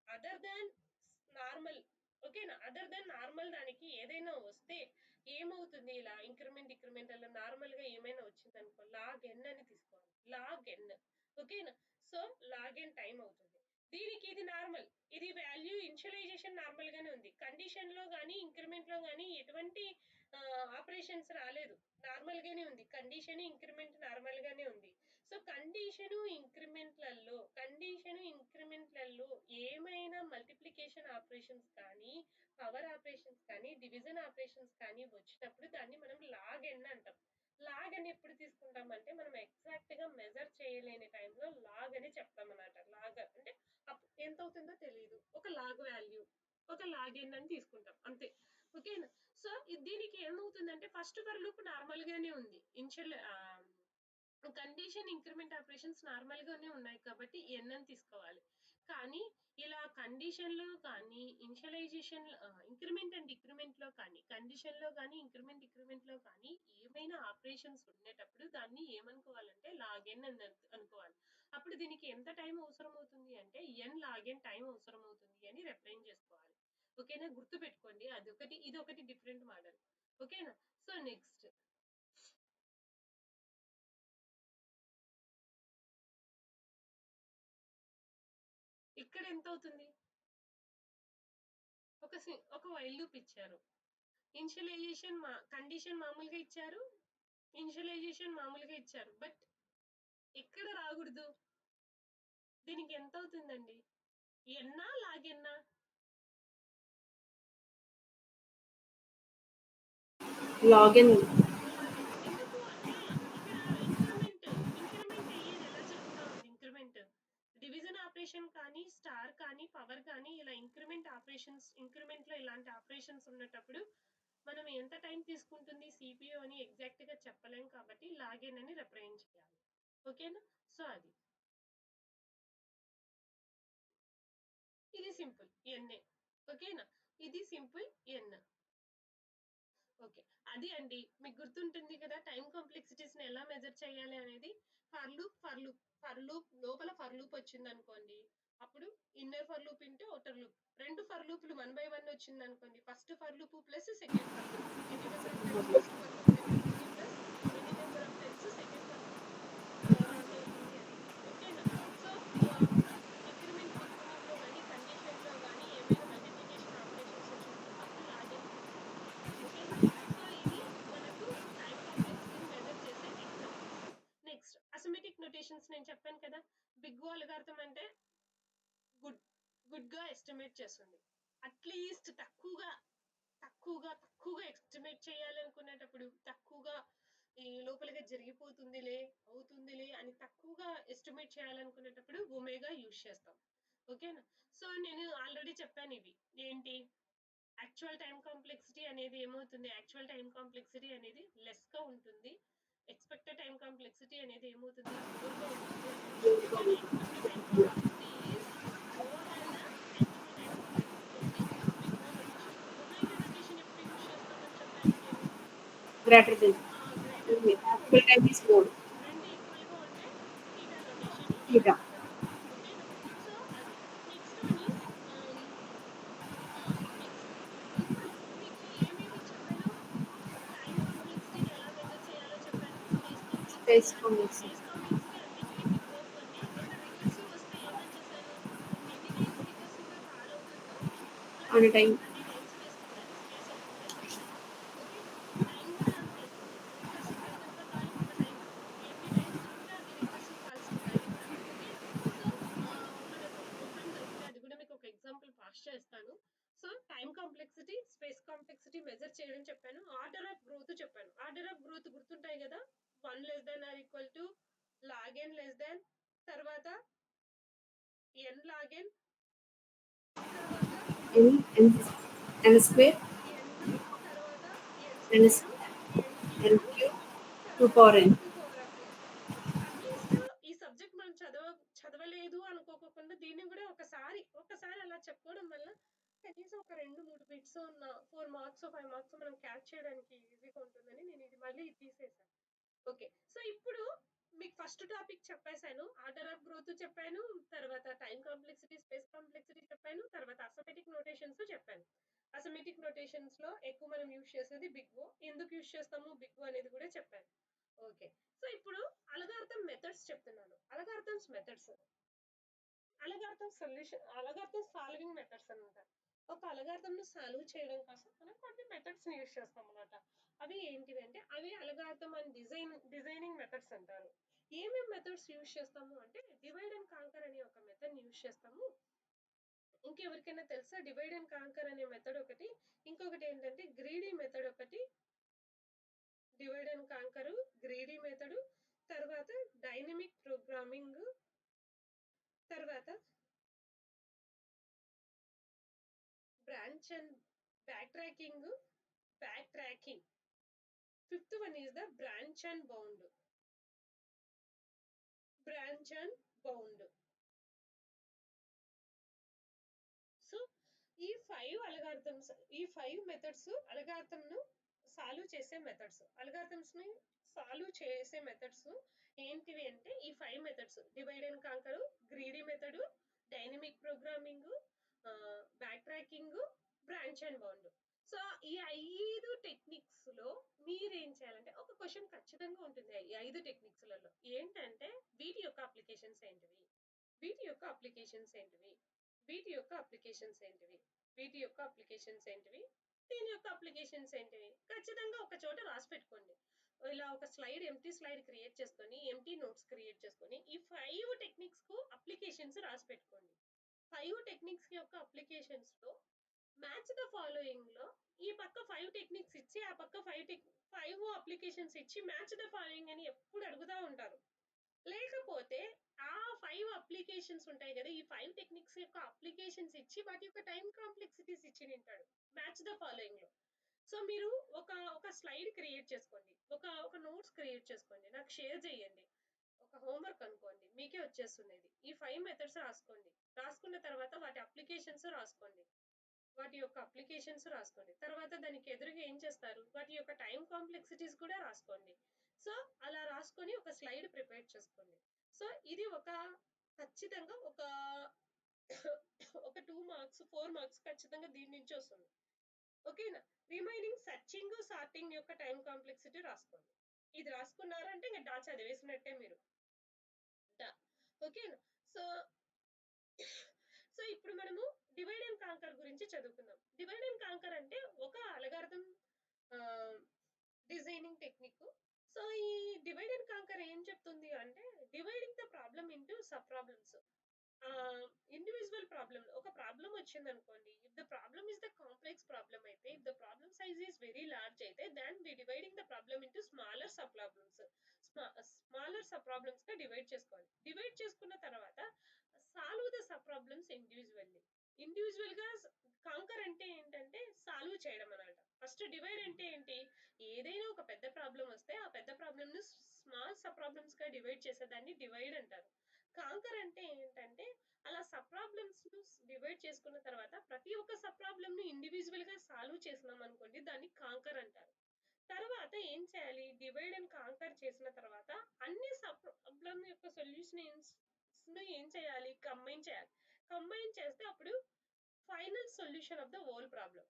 Speaker 1: అదర్ దాన్ నార్మల్, ఓకేనా, అదర్ దాన్ నార్మల్ దానికి ఏదైనా వస్తే ఏమవుతుంది, ఇలా ఇంక్రిమెంట్ డిక్రిమెంట్ అలా నార్మల్ గా ఏమైనా వచ్చింది అనుకో, లాగ్ n అని తీసుకోవాలి, లాగ్ n. ఓకేనా? సో లాగ్ n టైం అవుతుంది. దీనికి ఇది నార్మల్, ఇది వాల్యూ ఇనిషియలైజేషన్ నార్మల్ గానే ఉంది, కండిషన్ లో గానీ ఇంక్రిమెంట్ లో గానీ ఎటువంటి ఆపరేషన్స్ రాలేదు, నార్మల్ గానే ఉంది. కండిషన్ ఇంక్రిమెంట్ నార్మల్ గానే ఉంది. సో కండిషన్ ఇంక్రిమెంట్లలో ఏమైనా మల్టిప్లికేషన్ ఆపరేషన్స్ కానీ, పవర్ ఆపరేషన్స్ కానీ, డివిజన్ ఆపరేషన్స్ కానీ వచ్చినప్పుడు దాన్ని మనం లాగ్ n అంటాం. లాగ్ అని ఎప్పుడు తీసుకుంటాం అంటే మనం ఎగ్జాక్ట్ గా మెజర్ చేయలేని టైంలో లాగ్ అని చెప్తాం అన్నమాట. లాగ్ అంటే ఎంత అవుతుందో తెలియదు, ఒక లాగ్ వాల్యూ, ఒక లాగ్ n అని తీసుకుంటాం అంతే. ఓకేనా? సో దీనికి ఏమవుతుందంటే ఫస్ట్ ఫర్ లూప్ నార్మల్ గానే ఉంది, కండిషన్ ఇంక్రిమెంట్ ఆపరేషన్స్ నార్మల్ గానే ఉన్నాయి కాబట్టి n అని తీసుకోవాలి. కానీ ఇలా కండిషన్ లో కానీ, ఇనిషియలైజేషన్ ఇంక్రిమెంట్ అండ్ డిక్రిమెంట్ లో కానీ, కండిషన్ లో కానీ, ఇంక్రిమెంట్ డిక్రిమెంట్ లో కానీ ఏమైనా ఆపరేషన్స్ ఉండేటప్పుడు దాన్ని ఏమనుకోవాలంటే లాగ్ n అని అనుకోవాలి. అప్పుడు దీనికి ఎంత టైం అవసరం అవుతుంది అంటే n లాగ్ n టైం అవసరం అవుతుంది అని రిప్రజెంట్ చేసుకోవాలి. ఓకేనా? గుర్తు పెట్టుకోండి, అదొకటి ఇదొకటి డిఫరెంట్ మోడల్. ఓకేనా? సో నెక్స్ట్ ఇక్కడ ఎంత అవుతుంది, ఒక వైల్ లూప్ ఇచ్చారు, ఇనిషియలైజేషన్ కండిషన్ మామూలుగా ఇచ్చారు, ఇనిషియలైజేషన్ మామూలుగా ఇచ్చారు, బట్ ఎక్కడ రాకూడదు, దీనికి ఎంత అవుతుందండి, ఎన్నా లాగెన్నా,
Speaker 2: లాగిన్
Speaker 1: ఎందుకు అంటే ఇక్కడ ఇంక్రిమెంట్ అయ్యేది ఎలా జరుగుతా ఉంది, ఇంక్రిమెంట్ డివిజన్ ఆపరేషన్ కానీ, స్టార్ కానీ, పవర్ కానీ, ఇలా ఇంక్రిమెంట్ ఆపరేషన్స్, ఇంక్రిమెంట్ లో ఇలాంటి ఆపరేషన్స్ ఉన్నప్పుడు మనం ఎంత టైం తీసుకుంటుంది సిపియు అని ఎగ్జాక్ట్ గా చెప్పలేం కాబట్టి లాగిన్ అని రిప్రజెంట్ చేయాలి. ఓకేనా? సో అది ఇది సింపుల్ ఎన్ఏ. ఓకేనా? ఇది సింపుల్ ఎన్. ఓకే, అది అండి మీకు గుర్తుంటుంది కదా టైం కాంప్లెక్సిటీస్ ని ఎలా మెజర్ చేయాలి అనేది. ఫర్ లూప్ లోపల ఫర్ లూప్ వచ్చింది అనుకోండి, అప్పుడు inner for loop into outer loop, రెండు ఫర్ లూప్లు 1 by 1 వచ్చింది అనుకోండి, first for loop plus second for loop, ఎన్ని number of times first for loop run అవుతుంది ప్లస్ ఎన్ని number of times second for loop run అవుతుంది అని. ఓకేనా? సో ఇంక్రిమెంట్ నేను చెప్పాను కదా, బిగ్ ఓ అల్గారిథం అంటే గుడ్గా ఎస్టిమేట్ చేస్తుంది. అట్లీస్ట్ తక్కువగా ఎస్టిమేట్ చేయాలనుకునేటప్పుడు తక్కువగా ఈ లోపలిగా జరిగిపోతుందిలే అవుతుందిలే అని తక్కువగా ఎస్టిమేట్ చేయాలనుకునేటప్పుడు ఒమేగా యూజ్ చేస్తాం. ఓకేనా? సో నేను ఆల్రెడీ చెప్పాను ఇవి ఏంటి, యాక్చువల్ టైం కాంప్లెక్సిటీ అనేది ఏమవుతుంది, యాక్చువల్ టైం కాంప్లెక్సిటీ అనేది లెస్ గా ఉంటుంది, ఎక్స్పెక్టెడ్ టైం కాంప్లెక్సిటీ అనేది ఏమవుతుంది మోర్గా ఉంటుంది. కానీ expected time complexity is more than the actual time complexity అంటే big O notation. Omega notation ఎప్పుడు యూజ్ చేస్తామని చెప్పాను నేను,
Speaker 2: greater than
Speaker 1: greater
Speaker 2: actual time is more
Speaker 1: రెండు ఈక్వల్ గా ఉంటే థీటా నొటేషన్ యూజ్
Speaker 2: theta.
Speaker 1: చేస్తాం. ఓకేనా? సో అది నెక్స్ట్ వన్ ఈజ్ నెక్స్ట్ ఇప్పుడు మీకు ఏమేమి చెప్పాను, టైం కాంప్లెక్సిటీని ఎలా మెజర్ చేయాలో చెప్పాను, space complexity
Speaker 2: Space complexity.
Speaker 1: Space complexity అన్నిటికీ బిగ్ ఓ కొన్ని, ఏమైనా రికర్సివ్ వస్తే ఏమని చేశాను, ఎన్ని టైమ్స్ రికర్సివ్ గా కాల్ అవుతుందో ప్లస్
Speaker 2: On a time.
Speaker 1: అన్ని టైమ్స్ వేసుకుంటే అది స్పేస్ అవుతుందని చెప్పాను. ఓకేనా? టైం కూడా అంతే, రికర్సివ్ గా కనుక కాల్ ఒక టైం ఎన్ని టైమ్స్ ఉంటే అన్ని రికర్సివ్ కాల్స్ ఉంటాయి. ఓకేనా? సో మనకు ఒక టైం దొరికితే అది కూడా మీకు ఒక ఎగ్జాంపుల్ పాస్ చేస్తాను. So time complexity space complexity measure చేయడం చెప్పాను. ఆర్డర్ ఆఫ్ గ్రోత్ చెప్పాను. ఆర్డర్ ఆఫ్ గ్రోత్ గుర్తుంటాయి కదా, 1 less than or equal to log n less than, తర్వాత n log n, తర్వాత
Speaker 2: n square,
Speaker 1: n, తర్వాత n
Speaker 2: n
Speaker 1: square, n
Speaker 2: n
Speaker 1: cube,
Speaker 2: cube, 2
Speaker 1: తర్వాత
Speaker 2: power n.
Speaker 1: 2 power of n. At least ఈ సబ్జెక్ట్ మనం చదవలేదు అనుకోకుండా దీన్ని కూడా ఒకసారి అలా చెప్పుకోవడం వల్ల కనీసం ఒక 2-3 బిట్స్ ఉన్న 4 మార్క్స్ 5 మార్క్స్ మనం క్యాచ్ చేయడానికి ఈజీగా ఉంటుందని నేను ఇది మళ్ళీ తీసేసాను. ఓకే, సో ఇప్పుడు మీకు ఫస్ట్ టాపిక్ చెప్పేశాను, ఆర్డర్ ఆఫ్ గ్రోత్ చెప్పాను, తర్వాత టైం కాంప్లెక్సిటీ స్పేస్ కాంప్లెక్సిటీ చెప్పాను, తర్వాత అసమెటిక్ నోటేషన్స్ చెప్పాను. అసమెటిక్ నోటేషన్స్ లో ఎక్కువ మనం యూజ్ చేసేది బిగ్ ఓ, ఎందుకు యూజ్ చేస్తాము బిగ్ ఓ అనేది కూడా చెప్పాను. ఓకే, సో ఇప్పుడు అల్గారిథం మెథడ్స్ చెప్తున్నాను. Algorithms methods, algorithm solution, algorithm solving methods అన్నమాట. ఒక అల్గారిథం ను సాల్వ్ చేయడం కోసం మనం కొన్ని మెథడ్స్ ని యూజ్ చేస్తాం అన్నమాట. అవి ఏంటివి అంటే అవి అల్గారిథం అండ్ డిజైనింగ్ మెథడ్స్ అంటారు. ఏమేం మెథడ్స్ యూజ్ చేస్తాము అంటే డివైడ్ అండ్ కాంకర్ అనే ఒక మెథడ్ ని యూజ్ చేస్తాము. ఇంకెవరికైనా తెలుసా డివైడ్ అండ్ కాంకర్ అనే మెథడ్ ఒకటి, ఇంకొకటి ఏంటంటే గ్రీడీ మెథడ్ ఒకటి, divide and canker, greedy method, తర్వాత డైనమిక్ ప్రోగ్రామింగ్, తర్వాత branch and back tracking, fifth one is the branch and bound. So ఈ 5 అల్గారిథమ్స్, ఈ 5 మెథడ్స్ అల్గారిథం ను సాల్వ్ చేసే మెథడ్స్. అల్గారిథమ్స్ ని సాల్వ్ చేసే మెథడ్స్ ఏంటివి అంటే ఈ 5 methods, divide and canker, greedy method, dynamic programming, back tracking, branch and bound. So ఈ 5 టెక్నిక్స్ లో మీరేం చేయాలంటే ఒక క్వశ్చన్ ఖచ్చితంగా ఉంటుంది ఈ 5 టెక్నిక్స్ లలో, ఏంటంటే వీటి యొక్క అప్లికేషన్స్ ఏంటివి, వీటి యొక్క అప్లికేషన్స్ ఏంటివి, వీటి యొక్క అప్లికేషన్స్ ఏంటివి, వీటి యొక్క అప్లికేషన్స్ ఏంటివి, దీని యొక్క అప్లికేషన్స్ ఏంటివి, ఖచ్చితంగా ఒక చోట రాసి పెట్టుకోండి. ఇలా ఒక స్లైడ్, ఎంటీ స్లైడ్ క్రియేట్ చేసుకొని, ఎంటీ నోట్స్ క్రియేట్ చేసుకొని ఈ 5 టెక్నిక్స్ కు అప్లికేషన్స్ రాసి పెట్టుకోండి. 5 టెక్నిక్స్ యొక్క అప్లికేషన్స్ లో మ్యాచ్ ద ఫాలోయింగ్ లో ఈ పక్క 5 టెక్నిక్స్ ఇచ్చి ఆ పక్క 5 అప్లికేషన్స్ ఇచ్చి మ్యాచ్ ద ఫాలోయింగ్ అని ఎప్పుడు అడుగుతా ఉంటారు. లేకపోతే ఆ 5 అప్లికేషన్స్ ఉంటాయి కదా, ఈ 5 టెక్నిక్స్ యొక్క అప్లికేషన్స్ ఇచ్చి వాటి యొక్క టైం కాంప్లెక్సిటీస్ ఇచ్చి నింటాడు మ్యాచ్ ద ఫాలోయింగ్ లో. సో మీరు ఒక స్లైడ్ క్రియేట్ చేసుకోండి, ఒక నోట్స్ క్రియేట్ చేసుకోండి, నాకు షేర్ చేయండి, ఒక హోంవర్క్ అనుకోండి, మీకే వచ్చేస్తుంది. ఈ 5 మెథడ్స్ రాసుకోండి, రాసుకున్న తర్వాత వాటి అప్లికేషన్స్ రాసుకోండి, వాటి యొక్క అప్లికేషన్స్ రాసుకోండి, తర్వాత దానికి ఎదురుగా ఏం చేస్తారు వాటి యొక్క టైం కాంప్లెక్సిటీస్ కూడా రాసుకోండి. సో అలా రాసుకొని ఒక స్లైడ్ ప్రిపేర్ చేసుకోండి. సో ఇది ఒక ఖచ్చితంగా ఒక 2 మార్క్స్ 4 మార్క్స్ ఖచ్చితంగా దీని నుంచి వస్తుంది. ఓకేనా? రిమైనింగ్ సర్చింగ్ సార్టింగ్ యొక్క టైం కాంప్లెక్సిటీ రాసుకోండి. ఇది రాసుకున్నారంటే ఇంకా చదివేసినట్టే మీరు. ఓకేనా? సో ఇప్పుడు మనము డివైడ్ అండ్ కాంకర్ గురించి చదువుకుందాం. డివైడ్ అండ్ కాంకర్ అంటే ఒక అల్గారిథం డిజైనింగ్ టెక్నిక్. సో ఈ డివైడ్ అండ్ కాంకర్ ఏం చెప్తుంది అంటే dividing the problem into sub problems. Individual problem, ఒక ప్రాబ్లం వచ్చింది అనుకోండి, if the problem is the complex problem అయితే, if the problem size is very large అయితే, then we dividing the problem into smaller sub problems. Smaller sub problems గా డివైడ్ చేసుకోవాలి. డివైడ్ చేసుకున్న తర్వాత solve the sub problems individually. Individual గా కాంకర్ అంటే ఏంటంటే సాల్వ్ చేయడం అన్నమాట. ఫస్ట్ డివైడ్ అంటే ఏంటి, ఏదైనా ఒక పెద్ద ప్రాబ్లం వస్తే ఆ పెద్ద ప్రాబ్లమ్ ను స్మాల్ సబ్ ప్రాబ్లమ్స్ గా డివైడ్ చేసేదాన్ని డివైడ్ అంటారు. కాంకర్ అంటే ఏంటంటే అలా సబ్ ప్రాబ్లమ్స్ ను డివైడ్ చేసుకున్న తర్వాత ప్రతి ఒక్క సబ్ ప్రాబ్లమ్ ను ఇండివిజువల్ గా సాల్వ్ చేసినాం అనుకోండి, దాన్ని కాంకర్ అంటారు. తర్వాత ఏం చేయాలి, డివైడ్ అండ్ కాంకర్ చేసిన తర్వాత అన్ని సబ్ ప్రాబ్లమ్ యొక్క సొల్యూషన్స్ ను ఏం చేయాలి, కంబైన్ చేయాలి. కంబైన్ చేస్తే అప్పుడు final solution of the whole problem.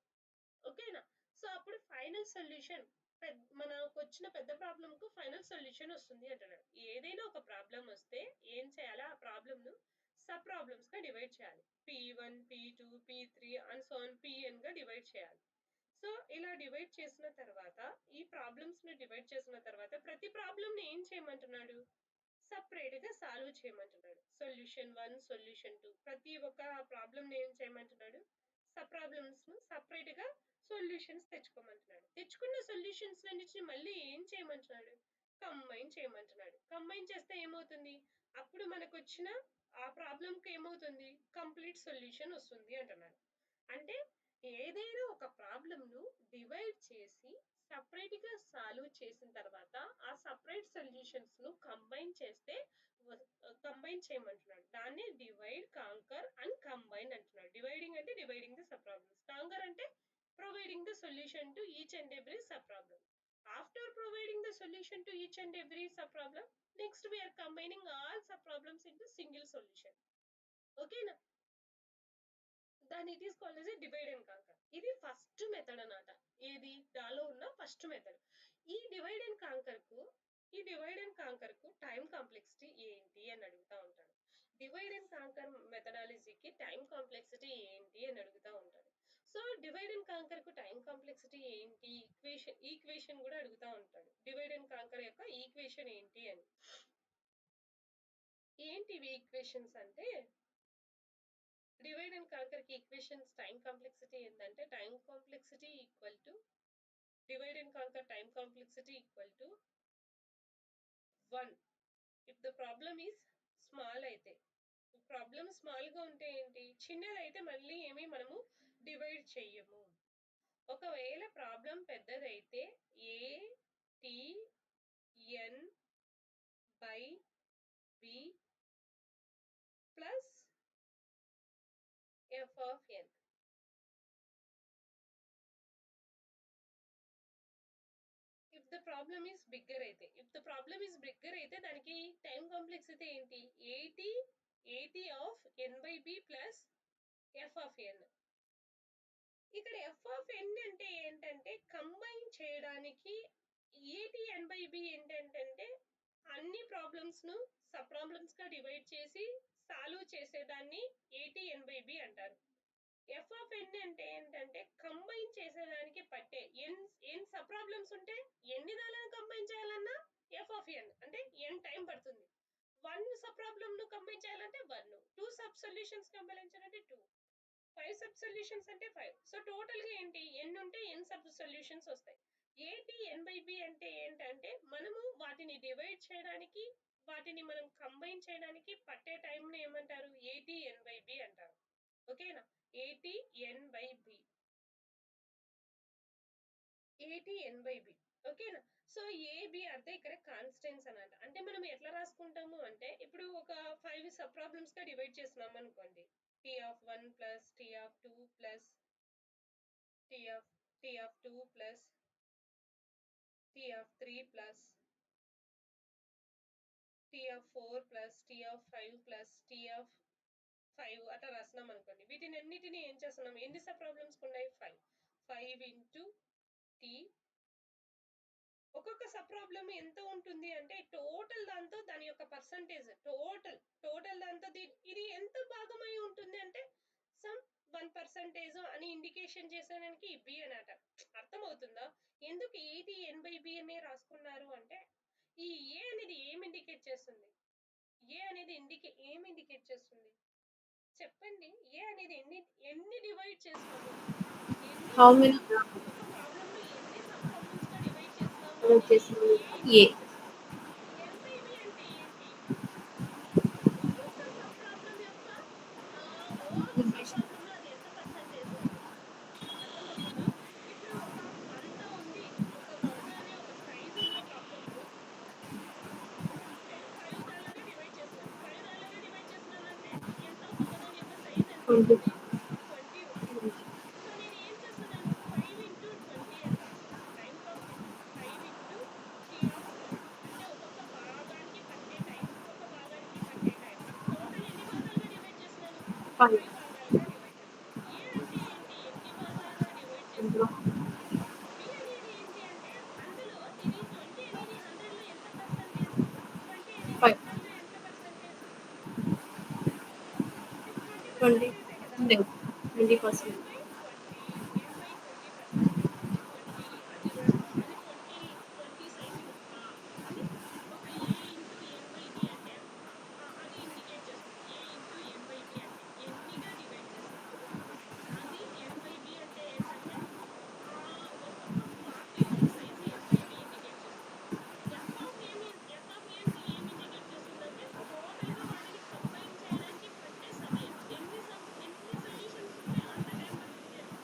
Speaker 1: ఓకేనా? సో అప్పుడు ఫైనల్ సొల్యూషన్ మనకు వచ్చిన పెద్ద ప్రాబ్లం కు ఫైనల్ సొల్యూషన్ వస్తుంది అంటున్నాడు. ఏదైనా ఒక ప్రాబ్లం వస్తే ఏం చేయాలి, ఆ ప్రాబ్లం ను సబ్ ప్రాబ్లమ్స్ గా డివైడ్ చేయాలి. P1, P2, P3 and so on Pn గా డివైడ్ చేయాలి. సో ఇలా డివైడ్ చేసిన తర్వాత ఈ ప్రాబ్లమ్స్ ని డివైడ్ చేసిన తర్వాత ప్రతి ప్రాబ్లం ని ఏం చేయమంటున్నాడు, సపరేట్ గా సాల్వ్ చేయమంటున్నాడు. సొల్యూషన్ 1, సొల్యూషన్ 2, ప్రతి ఒక్క ప్రాబ్లం ని ఏం చేయమంటున్నాడు, సబ్ ప్రాబ్లమ్స్ ను సపరేట్ గా సొల్యూషన్స్ తెచ్చుకోమంటున్నాడు. తెచ్చుకున్న సొల్యూషన్స్ అన్నిటిని మళ్ళీ ఏం చేయమంటున్నాడు, కంబైన్ చేయమంటున్నాడు. కంబైన్ చేస్తే ఏమవుతుంది, అప్పుడు మనకు వచ్చిన ఆ ప్రాబ్లం కి ఏమవుతుంది, కంప్లీట్ సొల్యూషన్ వస్తుంది అంటున్నాడు. అంటే ఏదైనా ఒక ప్రాబ్లం ను డివైడ్ చేసి సపరేట్ గా సాల్వ్ చేసిన తర్వాత ఆ సపరేట్ సొల్యూషన్స్ ను కంబైన్ చేస్తే కంబైన్ చేయమంటున్నాడు. దాన్ని డివైడ్, కాంకర్ అండ్ కంబైన్ అంటున్నాడు. డివైడింగ్ అంటే dividing the sub problems, conquer అంటే providing the solution to each and every sub problem. After providing the solution to each and every sub problem, next we are combining all sub problems into single solution. ఓకేనా? దాని it is called as a divide and conquer. ఇది ఫస్ట్ మెథడ్ అన్నమాట. ఏది దాలో ఉన్న ఫస్ట్ మెథడ్. ఈ డివైడ్ అండ్ కాంకర్ కు టైం కాంప్లెక్సిటీ ఏంటి అని అడుగుతా ఉంటాడు. డివైడ్ అండ్ కాంకర్ మెథడాలజీకి టైం కాంప్లెక్సిటీ ఏంటి అని అడుగుతా ఉంటాడు. సో డివైడ్ అండ్ కాంకర్ కు టైం కాంప్లెక్సిటీ ఏంటి, ఈక్వేషన్ కూడా అడుగుతా ఉంటాడు. డివైడ్ అండ్ కాంకర్ యొక్క ఈక్వేషన్ ఏంటి అని. ఏంటివి ఈక్వేషన్స్ అంటే, డివైడ్ అండ్ కాంకర్ కి ఈక్వేషన్స్ టైం కాంప్లెక్సిటీ ఏంటంటే, time complexity equal to divide and canker time complexity equal to 1 if the problem is small. అయితే ప్రాబ్లమ్ స్మాల్ గా ఉంటే ఏంటి, చిన్నదైతే మళ్ళీ ఏమి మనము డివైడ్ చెయ్యము. ఒకవేళ ప్రాబ్లం పెద్దదైతే ATN/B plus f of n. If the problem is bigger అయితే దానికి టైం కాంప్లెక్సిటీ ఏంటి, AT of n/b plus f of n. ఇక్కడ f of n అంటే ఏంటంటే కంబైన్ చేయడానికి, AT/n/b ఏంటంటే అన్ని ప్రాబ్లమ్స్ ను సబ్ ప్రాబ్లమ్స్ గా డివైడ్ చేసి సాల్వ్ చేసేదాన్ని AT/n/b అంటారు. f of n అంటే ఏంటంటే కంబైన్ చేసేదానికి పట్టే ఎన్ సబ్ ప్రాబ్లమ్స్ ఉంటే ఎన్ని దానిని కంబైన్ చేయాలన్నా f of n అంటే n టైం పడుతుంది. 1 సబ్ ప్రాబ్లమ్ ను కంబైన్ చేయాలంటే 1, 2 సబ్ సొల్యూషన్స్ కంబైన్ చేయాలంటే 2, 5 సబ్ సొల్యూషన్స్ అంటే 5. సో టోటల్ గా ఏంటి, n ఉంటే n సబ్ సొల్యూషన్స్ వస్తాయి. AT/n/b అంటే ఏంటంటే మనము వాటిని డివైడ్ చేయడానికి, వాటిని మనం కంబైన్ చేయడానికి పట్టే టైం ని ఏమంటారు, AT/n/b అంటారు. ఓకేనా? AT/n/b. ఓకేనా? సో AB అంటే ఇక్కడ కాన్స్టెంట్స్ అన్నమాట. అంటే మనం ఎట్లా రాసుకుంటాము అంటే, ఇప్పుడు ఒక 5 సబ్ ప్రాబ్లమ్స్ గా డివైడ్ చేస్తున్నాం అనుకోండి, T(1) plus T(2) plus T(2) plus T(3) plus T(4) plus T(5) plus T(5) అట్లా రాసినాం అనుకోండి. వీటిని అన్నిటిని ఏం చేస్తున్నాం, ఎన్ని సబ్ ప్రాబ్లమ్స్ ఉన్నాయి, 5 ఇంటూ T. ఒక్కొక్క సబ్ ప్రాబ్లమ్ ఎంత ఉంటుంది అంటే టోటల్ దాంతో దాని యొక్క పర్సంటేజ్, టోటల్ దాంతో ఇది ఎంత భాగమై ఉంటుంది అంటే సమ్ 1% అని ఇండికేషన్ చేసేదానికి B అన్నమాట. అర్థమవుతుందా? ఎందుకు ఏది ఎన్ బై బి అనే రాసుకున్నారు అంటే ఈ ఏ అనేది ఏం ఇండికేట్ చేస్తుంది? ఏ అనేది ఏం ఇండికేట్ చేస్తుంది? చెప్పండి. ఏ అనేది ఎన్ని డివైడ్ చేస్తాము?
Speaker 2: How many
Speaker 1: ఒక ప్రాబ్లంలో ఎన్ని సబ్ ప్రాబ్లమ్స్ గా డివైడ్ చేస్తాము
Speaker 2: divided
Speaker 1: అనేది
Speaker 2: చేస్తున్నాము?
Speaker 1: ఏ
Speaker 2: A.
Speaker 1: ఇండికేట్ చేస్తుంది. ఎన్ బై బి అంటే ఏంటి? ఒక్కొక్క సబ్ ప్రాబ్లం యొక్క ఓవరాల్ సబ్ ప్రాబ్లం లో అది ఎంత పర్సెంటేజ్ అని. అర్థమవుతుందా? ఇప్పుడు ఒక వంద ఉంది. ఒక 100 అనే ఒక సైజ్ ఉన్న ప్రాబ్లమ్ 5 దానిలోనే డివైడ్ చేస్తున్నాను. 5 దానిలోనే డివైడ్ చేస్తున్నానంటే ఎంత అవుతుంది? దాని యొక్క సైజ్ ఎంత
Speaker 2: 20.
Speaker 1: ఉంటుంది? 20 ఉంటుంది. సో నేను ఏం చేస్తున్నాను? 5 ఇంటూ 20 అని రాస్తాను. Time complex 5 into T of 1 అంటే ఒక్కొక్క భాగానికి పట్టే టైం టోటల్ ఎన్ని భాగాలుగా డివైడ్ చేస్తున్నాను?
Speaker 2: 5.
Speaker 1: 5 భాగాలుగా డివైడ్ చేస్తున్నాను. ఏ అంటే ఏంటి? ఎన్ని భాగాలుగా డివైడ్ చేస్తున్నాను? బి అనేది ఏంటి అంటే అందులో ఇది 20 అనేది 100 లో ఎంత పర్సెంటేజ్? 20 అనేది
Speaker 2: 5.
Speaker 1: 100 లో ఎంత పర్సెంటేజ్? 20
Speaker 2: 20.
Speaker 1: పర్సెంటేజే కదా.
Speaker 2: No. 20%.
Speaker 1: n by 20%. 20 అది 20 సైజ్ ముక్క అని ఒక a into n by b అంటే అది ఇండికేట్ చేస్తుంది. a into n by b అంటే ఎన్నిగా డివైడ్ చేస్తున్నాము. అది n by b అంటే ఏంటంటే ఒక్కొక్క పార్ట్ యొక్క size n by b indicate చేస్తుంది. ఎఫ్ ఆఫ్ ఏ ఏం ఇండికేట్ చేస్తుందంటే టోటల్ గా వాటిని కంబైన్ చేయడానికి పట్టే సమయం. ఎన్ని సొల్యూషన్స్ ఉంటే అంత టైం పడుతుంది అని.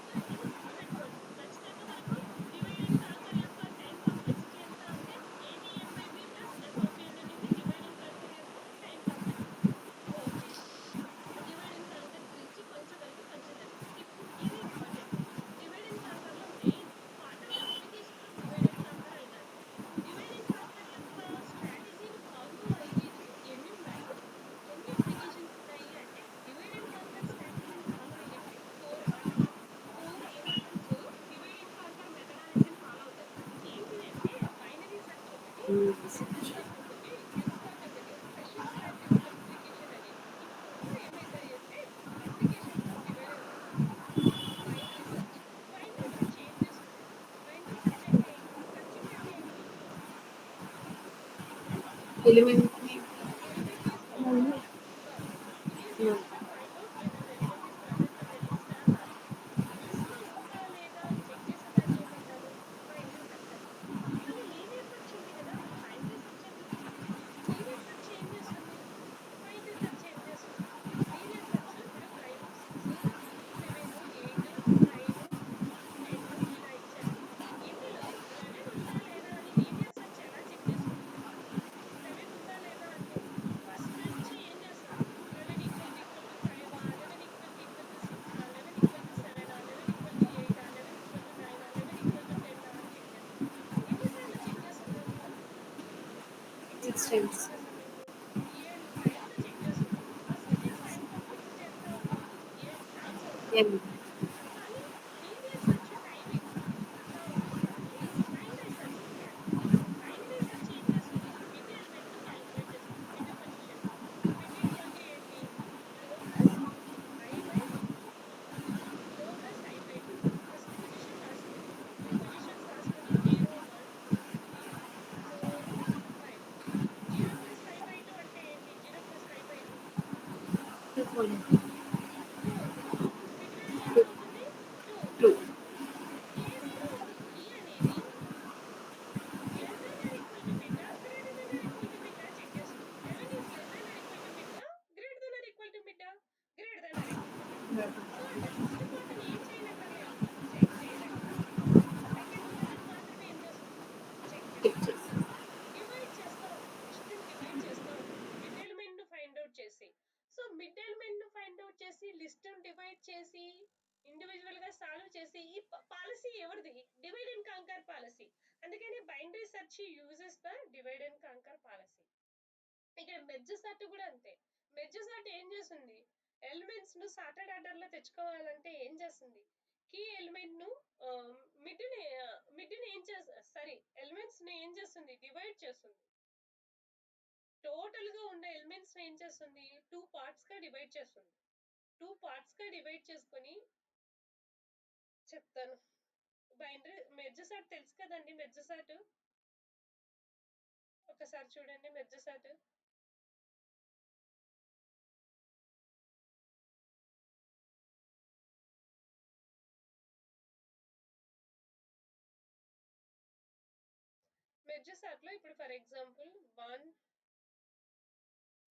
Speaker 1: సో ఇది గుర్తుపెట్టుకోండి. ఖచ్చితంగా మనకు డివైడ్ అండ్ కాంకర్ యొక్క టైం కాంప్లెక్సిటీ ఎంత అంటే a b n by b plus f of n అనేది డివైడ్ అండ్ కాంకర్ యొక్క time complexity. Okay, divide and conquer గురించి కొంచెం వరకు కొంచెం తెలుసు. ఇప్పుడు ఇది ఇంపార్టెంట్. డివైడ్ అండ్ కాంకర్ లో main what are the application of divide and conquer అడిగారు. డివైడ్ అండ్ కాంకర్ యొక్క స్ట్రాటజీని ఫాలో అయ్యేది ఎన్ని ఉన్నాయి? ఎన్ని అప్లికేషన్స్ ఉన్నాయి అంటే డివైడ్ అండ్ కాంకర్ స్ట్రాటజీని ఫాలో అయ్యేవి 4 ఏమంటారు? డివైడ్ అండ్ కాంకర్ మెథడాలజీని ఫాలో అవుతారు. ఏంటి అంటే బైనరీ సెర్చ్ ఒకటి, మెర్జ్ సార్ట్ ఒకటి, క్విక్ సార్ట్ ఒకటి, స్పెషల్ స్టాటిస్టికల్ అప్లికేషన్ అని ఈ 4 ఏమైతాయి అంటే applications of divide and canker. Binary search. Binary search ఏం చేస్తుంది? బైనరీ సెర్చ్ అంటే ఏంటి? సెర్చింగ్ అంటే ఏంటి?
Speaker 2: Element.
Speaker 1: ఎలిమెంట్ ఈస్ ఫౌండ్ కాదు. It is
Speaker 2: No.
Speaker 1: Used to find out whether element is present in the list or not. List లో ఉందా లేదా అని చెక్ చేసేదాన్ని ఏమంటారు? బైనరీ సెర్చ్ అంటారు. కానీ లీనియర్ సెర్చ్ ఉంది కదా, బైనరీ సెర్చ్ ఎందుకు? లీనియర్ సెర్చ్ ఏం చేస్తుంది? బైనరీ సెర్చ్ ఏం చేస్తుంది? లీనియర్ సెర్చ్ ఇప్పుడు 6, 7, 8, 9, 10 ఇలా ఇచ్చారు. ఇందులో 11 ఉందా లేదా అని లీనియర్ సెర్చ్ ఎలా చెక్ చేస్తుంది? 11 ఉందా లేదా అంటే ఫస్ట్ నుంచి ఏం చేస్తుంది? 11 equal to 5, 11 equal to 6, 11 equal to 7, 11 equal to 8, 11 equal to 9, 11 equal to 10 అని చెక్ చేస్తుంది. ఎన్నిసార్లు చెక్ చేస్తుంది అది?
Speaker 2: 6
Speaker 1: ఎన్నిసార్లు
Speaker 2: times.
Speaker 1: చెక్ చేస్తుంది? 7 టైమ్స్ చెక్ చేస్తుంది. అసలు దీని టైం కాంప్లెక్సిటీ ఎంత అవుతుంది? 7 టైమ్స్ అవుతుంది.
Speaker 2: N.
Speaker 1: కానీ లీనియర్ సెర్చ్ టైం ఎక్కువ. ఎంత అవుతుంది అంటే బైనరీ సెర్చ్ కంటే. బైనరీ సెర్చ్ ఏం చేస్తుంది? మిడ్ ఎలిమెంట్ ను క్యాలిక్యులేట్ చేస్తుంది. Mid position. Mid equal to ఏంటి? లో plus I by first position రాసుకొని 2 పొజిషన్స్ రాసుకొని 0, 1, 2, 3, 4, 5. 0 ప్లస్ 5/2 అంటే ఏంటి? 0 ప్లస్ 5/2
Speaker 2: 2.
Speaker 1: 2 అవుతుంది. మిడ్ వాల్యూ ఎంత అవుతుంది? 2
Speaker 2: 2.
Speaker 1: అవుతుంది. కేసులో ఈ అనేది less than or equal to mid greater than or equal to mid check చేస్తుంది. 11 is less than or equal to mid greater than or equal to mid greater than or equal to mid. So అంటే ఫస్ట్ పార్ట్ ఏం చేయనక్కర్లేదు, చెక్ చేయనక్కర్లేదు. సెకండ్ పార్ట్ మాత్రమే ఏం చేస్తుంది? చెక్ చేస్తుంది. డివైడ్ చేస్తా ఉంది. లిస్ట్ డివైడ్ చేస్తా ఉంది. మిడ్ ఎలిమెంట్ ను ఫైండ్ అవుట్ చేసి. సో మిడ్ ఎలిమెంట్ ను ఫైండ్ అవుట్ చేసి లిస్ట్ డివైడ్ చేసి ఇండివిజువల్ గా సాల్వ్ చేసి ఈ పాలసీ ఎవరిది? Divide and conquer policy. అందుకని binary search uses the divide and conquer policy. ఇక్కడ మెర్జ్ సార్ట్ కూడా అంతే. మెర్జ్ సార్ట్ ఏం చేస్తుంది? ఎలిమెంట్స్ ను సార్టెడ్ ఆర్డర్ లో తెచ్చుకోవాలంటే ఏం చేస్తుంది? కీ ఎలిమెంట్ ను మిడ్ ని ఏం చేస్తుంది? సారీ, ఎలిమెంట్స్ ని ఏం చేస్తుంది? డివైడ్ చేస్తుంది. టోటల్ గా ఉన్న ఎలిమెంట్స్ ఏం చేస్తుంది? 2 పార్ట్స్ గా డివైడ్ చేస్తుంది. 2 పార్ట్స్ గా డివైడ్ చేసుకొని చెప్తాను. బైనరీ మెర్జ్ సార్ట్ తెలుసు కదండి. మెర్జ్ సార్ట్ ఒకసారి చూడండి. మెర్జ్ సార్ట్ మెర్జ్ సార్ట్ లో ఇప్పుడు ఫర్ ఎగ్జాంపుల్ 1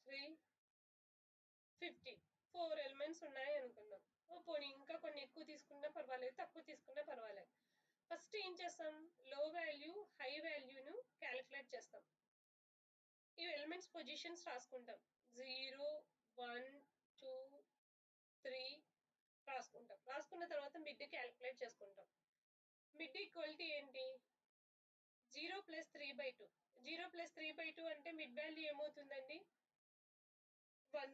Speaker 1: 3 50 4 ఎలిమెంట్స్ ఉన్నాయి అనుకుందాం. పోనీ ఇంకా కొన్ని ఎక్కువ తీసుకున్నా పర్వాలేదు, తక్కువ తీసుకున్నా పర్వాలేదు. ఫస్ట్ ఏం చేస్తాం, లో వాల్యూ హై వాల్యూను క్యాలిక్యులేట్ చేస్తాం. ఈ ఎలిమెంట్స్ పొజిషన్స్ రాసుకుంటాం. 0 1 2 3 రాసుకుంటాం. రాసుకున్న తర్వాత మిడ్ క్యాలిక్యులేట్ చేసుకుంటాం. మిడ్ ఈక్వాలిటీ ఏంటి, 0 + 3/2. 0 + 3/2 అంటే మిడ్ వాల్యూ ఏమవుతుందండి, 1.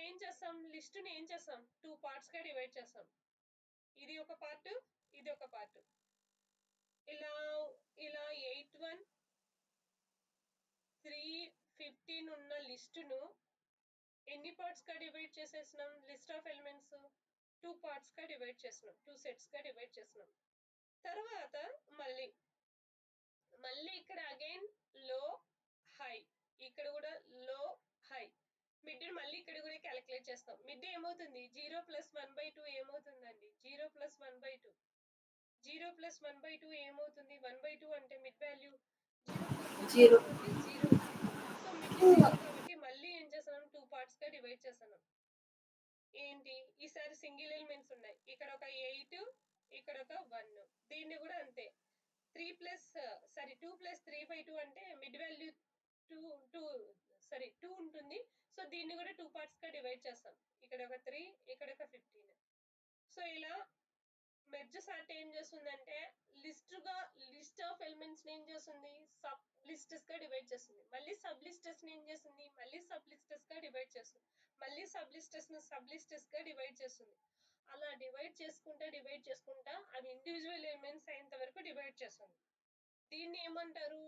Speaker 1: ఏం చేస్తాం, లిస్టుని ఏం చేస్తాం, 2 parts గా డివైడ్ చేస్తాం. ఇది ఒక పార్ట్, ఇది ఒక పార్ట్. ఇలా 8 1 3 15 ఉన్న లిస్టును ఎన్ని పార్ట్స్ గా డివైడ్ చేసేసినాం, లిస్ట్ ఆఫ్ ఎలిమెంట్స్ 2 parts గా డివైడ్ చేసినాం, 2 sets గా డివైడ్ చేసినాం. తర్వాత మళ్ళీ ఇక్కడ అగైన్ లో హై, ఇక్కడ కూడా లో హై. మిడ్ మళ్ళీ ఇక్కడ కూడా క్యాలిక్యులేట్ చేస్తాం. మిడ్ ఏమవుతుంది, 0 + 1/2 ఏమవుతుందండి, 0 + 1/2. 0 + 1/2 ఏమవుతుంది, 1/2 అంటే మిడ్ వాల్యూ
Speaker 2: 0.
Speaker 1: 0. సో మిడ్ 0 కాబట్టి మళ్ళీ ఏం చేస్తున్నాం, 2 parts గా డివైడ్ చేస్తున్నాం. ఏంటి, ఈసారి సింగిల్ ఎలిమెంట్స్ ఉన్నాయి. ఇక్కడ ఒక 8, ఇక్కడ ఒక 1. దీన్ని కూడా అంతే, 2 + 3/2 అంటే మిడ్ వాల్యూ 2 ఉంటుంది. సో దీన్ని కూడా 2 parts గా డివైడ్ చేస్తాం. ఇక్కడ ఒక 3, ఇక్కడ ఒక 15. సో ఇలా మెర్జ్ సార్ట్ ఏం చేస్తుందంటే లిస్ట్ ఆఫ్ ఎలిమెంట్స్ ఏం చేస్తుంది, సబ్ లిస్టెస్ గా డివైడ్ చేస్తుంది. మళ్ళీ సబ్ లిస్టెస్ ఏం చేస్తుంది, మళ్ళీ సబ్ లిస్టెస్ గా డివైడ్ చేస్తుంది. మళ్ళీ సబ్ లిస్టెస్ గా డివైడ్ చేస్తుంది. అలా డివైడ్ చేసుకుంటా అవి ఇండివిజువల్ ఎలిమెంట్స్ అయ్యేంత వరకు డివైడ్ చేస్తుంది. దీన్ని ఏమంటారు,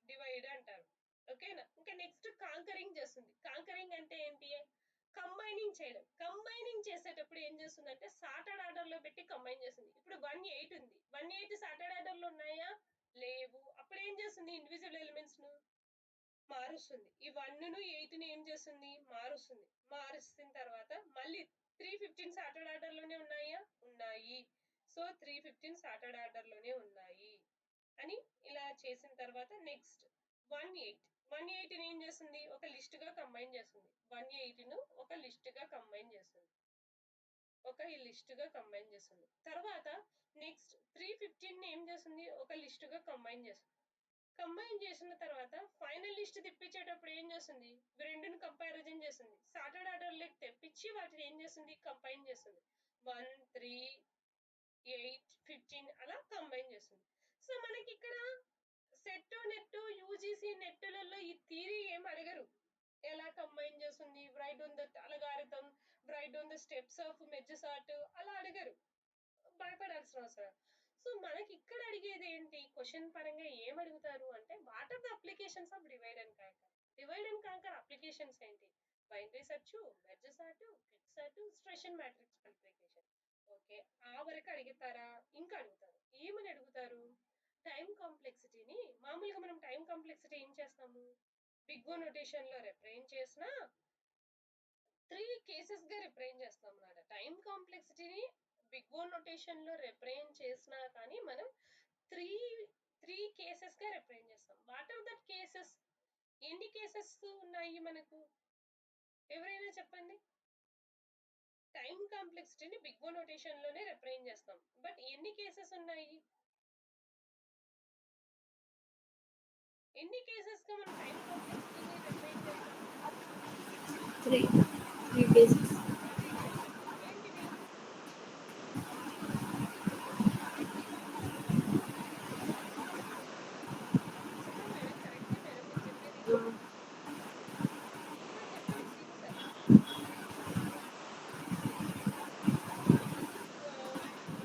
Speaker 1: డివైడ్ అంటారు. ఓకేనా. ఇంకా నెక్స్ట్ కాంకరింగ్ చేస్తుంది. కాంకరింగ్ అంటే ఏంటి, కంబైనింగ్ చేయడం. కంబైనింగ్ చేసేటప్పుడు ఏం చేస్తుందంటే సార్టెడ్ ఆర్డర్ లో పెట్టి కంబైన్ చేస్తుంది. ఇప్పుడు 1 8 ఉంది, 1 8 సార్టెడ్ ఆర్డర్ లో ఉన్నాయా, లేవు. అప్పుడు ఏం చేస్తుంది, ఇండివిజువల్ ఎలిమెంట్స్ ను మారుస్తుంది. ఈ 1 ను 8 ని ఏం చేస్తుంది, మారుస్తుంది. మారుస్తున్న తర్వాత మళ్ళీ 3 15 సార్టెడ్ ఆర్డర్ లోనే ఉన్నాయా, ఉన్నాయి. సో 3 15 సార్టెడ్ ఆర్డర్ లోనే ఉన్నాయి అని ఇలా చేసిన తర్వాత నెక్స్ట్ 1 8 ని ఏం చేస్తుంది, ఒక లిస్ట్ గా కంబైన్ చేస్తుంది. 1 8 ను ఒక లిస్ట్ గా కంబైన్ చేస్తుంది. తర్వాత నెక్స్ట్ 3 15 ని ఏం చేస్తుంది, ఒక లిస్ట్ గా కంబైన్ చేస్తుంది. కంబైన్ చేసిన తర్వాత ఫైనల్ లిస్ట్ తెప్పించేటప్పుడు ఏం చేస్తుంది, రెండుని కంపారిజన్ చేస్తుంది. సార్టెడ్ ఆర్డర్ లెక్క తెప్పించి వాటిని ఏం చేస్తుంది, కంబైన్ చేస్తుంది. 1 3 8 15 అలా కంబైన్ చేస్తుంది. సో మనకి ఇక్కడ సెట్ నెట్ యూజీసీ నెట్లలో ఈ థియరీ ఏం అడగరు, ఎలా కంబైన్ చేస్తుంది, right on the algorithm, right on the steps of merge sort అలా అడగరు, భయపడాల్సిన అవసరం. సో మనకి ఇక్కడ అడిగేది ఏంటి, క్వశ్చన్ పరంగా ఏం అడుగుతారు అంటే what are the applications of divide and conquer. Applications ఏంటి, binary search, merge sort, quick sort, Strassen matrix multiplication. Okay, ఆ వరకు అడుగుతారా, ఇంకా అడుగుతారు. ఏమని అడుగుతారు, టైం కాంప్లెక్సిటీని. మామూలుగా మనం టైం కాంప్లెక్సిటీ ఏం చేస్తాము, బిగ్ O నోటేషన్ లో రిప్రజెంట్ చేసిన 3 కేసెస్ గా రిప్రజెంట్ చేస్తాం అన్నమాట. టైం కాంప్లెక్సిటీని బిగ్ O నోటేషన్ లో రిప్రజెంట్ చేసినా కానీ మనం 3 కేసెస్ గా రిప్రజెంట్ చేస్తాం. వాట్ ఆర్ దట్ కేసెస్, ఎన్ని కేసెస్ ఉన్నాయి మనకు, ఎవరైనా చెప్పండి. టైం కాంప్లెక్సిటీని బిగ్ O నోటేషన్ లోనే రిప్రజెంట్ చేస్తాం, బట్ ఎన్ని కేసెస్ ఉన్నాయి, ఎన్ని కేసెస్ గా మనం టైం కాంప్లెక్సిటీని రిప్రజెంట్ చేస్తాం,
Speaker 2: 3 cases.
Speaker 1: ఏంటివి, చెప్పండి మేడం, కరెక్టే మేడం మీరు చెప్పేది. చెప్పండి 6.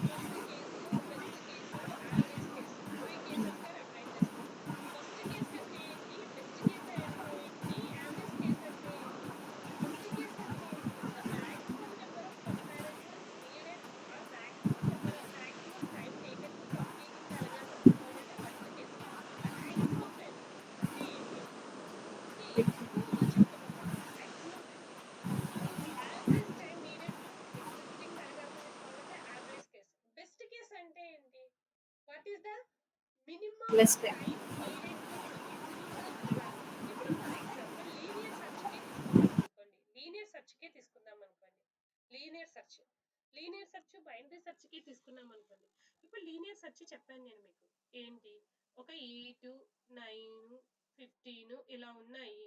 Speaker 1: First case, best case, average case, 3 cases గా రిప్రజెంట్ చేస్తాం. ఫస్ట్ కేసు అంటే ఏంటి, బెస్ట్ కేసు అంటే ఏంటి, యావరేజ్ కేసు అంటే ఏంటి. ఫస్ట్ కేసు అంటే ఏంటి, the maximum number of comparison Maximum average time needed to executing the algorithm is called as the average case. Best case అంటే ఏంటి? What is the minimum
Speaker 2: Less time.
Speaker 1: time needed to execute the algorithm? ఇప్పుడు ఫర్ ఎగ్జాంపుల్ లీనియర్ సెర్చ్ కే తీసుకుందాం అనుకోండి. లీనియర్ సెర్చ్ బైనరీ సెర్చ్ కి తీసుకున్నాం అనుకోండి. ఇప్పుడు లీనియర్ సెర్చ్ చెప్పాను నేను మీకు. ఏంటి? ఒక 8 9 15 ఇలా ఉన్నాయి.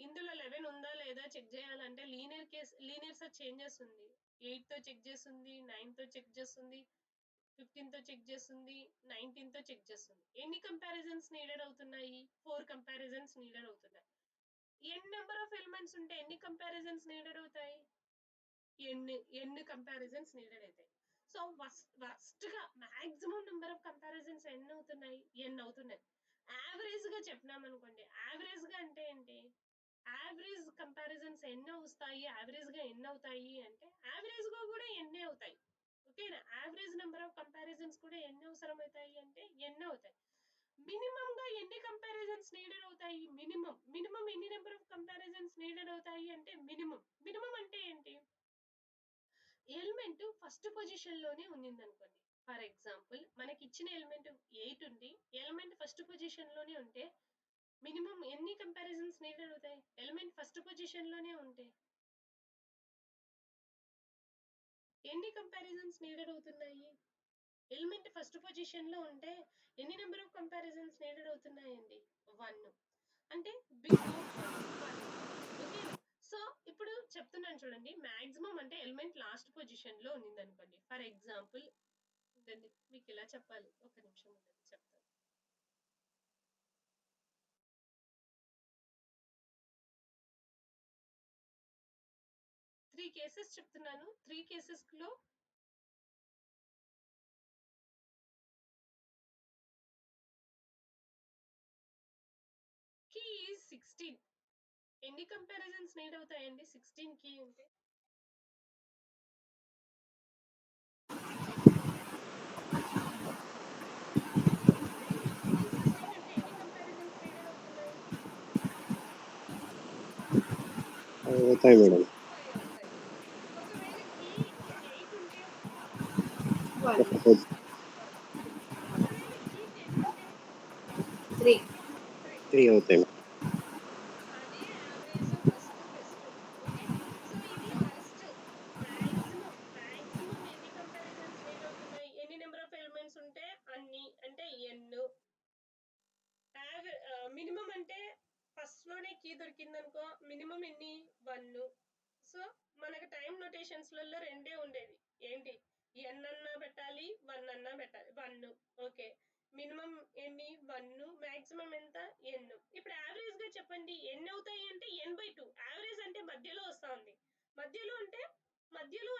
Speaker 1: ఇందులో 11 ఉందా లేదా చెక్ చేయాలంటే లీనియర్ సెర్చ్ ఏం చేస్తుంది? 8 తో చెక్ చేస్తుంది, 9 తో చెక్ చేస్తుంది, 15 తో చెక్ చేస్తుంది, 19 తో చెక్ చేస్తుంది. ఎన్ని కంపారిజన్స్ నీడెడ్ అవుతున్నాయి? 4 కంపారిజన్స్ నీడెడ్ అవుతున్నాయి. ఎన్ నెంబర్ ఆఫ్ ఎలిమెంట్స్ ఉంటే ఎన్ని కంపారిజన్స్ నీడెడ్ అవుతాయి? ఎన్ని కంపారిజన్స్ నీడెడ్ అవుతాయి. సో ఫస్ట్ గా మాక్సిమం నెంబర్ ఆఫ్ కంపారిజన్స్ ఎన్ని అవుతున్నాయి? ఎన్ అవుతున్నాయి. యావరేజ్ గా చెప్పినాం అనుకోండి. యావరేజ్ గా అంటే ఏంటి? యావరేజ్ కంపారిజన్స్ ఎన్ని వస్తాయి? యావరేజ్ గా ఎన్ని అవుతాయి అంటే యావరేజ్ గా కూడా ఎన్ని అవుతాయి. ఓకేనా? యావరేజ్ నెంబర్ ఆఫ్ కంపారిజన్స్ కూడా ఎన్ని అవసరం అవుతాయి అంటే ఎన్ని అవుతాయి. మినిమం గా ఎన్ని కంపారిజన్స్ నీడెడ్ అవుతాయి? మినిమం ఎన్ని నెంబర్ ఆఫ్ కంపారిజన్స్ నీడెడ్ అవుతాయి అంటే మినిమం అంటే ఏంటి? ఎలిమెంట్ ఫస్ట్ పొజిషన్ లోనే ఉంది అనుకోండి. ఫర్ ఎగ్జాంపుల్ మనకి ఇచ్చిన ఎలిమెంట్ 8 ఉంది. ఎలిమెంట్ ఫస్ట్ పొజిషన్ లోనే ఉంటే మినిమం ఎన్ని కంపారిజన్స్ నీడెడ్ అవుతాయి? ఎలిమెంట్ ఫస్ట్ పొజిషన్ లోనే ఉంటే ఎన్ని కంపారిజన్స్ నీడెడ్ అవుతున్నాయి? ఎలిమెంట్ ఫస్ట్ పొజిషన్ లో ఉంటే ఎన్ని నెంబర్ ఆఫ్ కంపారిజన్స్ నీడెడ్ అవుతున్నాయండి? 1. అంటే బిగ్ ఆఫ్ 1. ఓకేనా? సో ఇప్పుడు చెప్తున్నాను చూడండి. మాక్సిమం అంటే ఎలిమెంట్ లాస్ట్ పొజిషన్ లో ఉంది అనుకోండి. ఫర్ ఎగ్జాంపుల్ మీకు ఇలా చెప్పాలి. ఒక నిమిషం ఉండండి, చెప్తాను. 3 కేసెస్ చెప్తున్నాను. 3 కేసెస్ లో కీ 16. ఎన్ని కంపారిజన్స్ నీడ్ అవుతాయండి 16 కీ ఉంటే? 16 అంటే ఎన్ని కంపారిజన్స్ నీడెడ్ అవుతున్నాయి?
Speaker 3: అవుతాయి మేడం.
Speaker 1: 5 అవుతాయి. ఒకవేళ కీ 8 ఉంటే
Speaker 2: 1.
Speaker 1: ఒకవేళ కీ 10 ఉంటే
Speaker 2: 3.
Speaker 3: 3 అవుతాయి.
Speaker 1: అదే average, first, best. Okay. So ఇది వరస్ట్. మాక్సిమం ఎన్ని కంపారిజన్స్ నీడ్ అవుతున్నాయి? ఎన్ని నెంబర్ ఆఫ్ ఎలిమెంట్స్ ఉంటే అన్ని అంటే ఎన్. మినిమం అంటే ఫస్ట్ లోనే కీ దొరికింది అనుకో, మినిమం ఎన్ని? 1. సో మనకి టైం నోటేషన్స్ లలో రెండే ఉండేది. ఏంటి? ఎన్ అన్నా పెట్టాలి, 1 అన్నా పెట్టాలి. 1. ఓకే. మినిమం ఎన్ని? 1. మాక్సిమం ఎంత? ఎన్. ఇప్పుడు యావరేజ్ గా చెప్పండి. ఎన్ని అవుతాయి అంటే n/2. యావరేజ్ అంటే మధ్యలో వస్తా ఉంది. మధ్యలో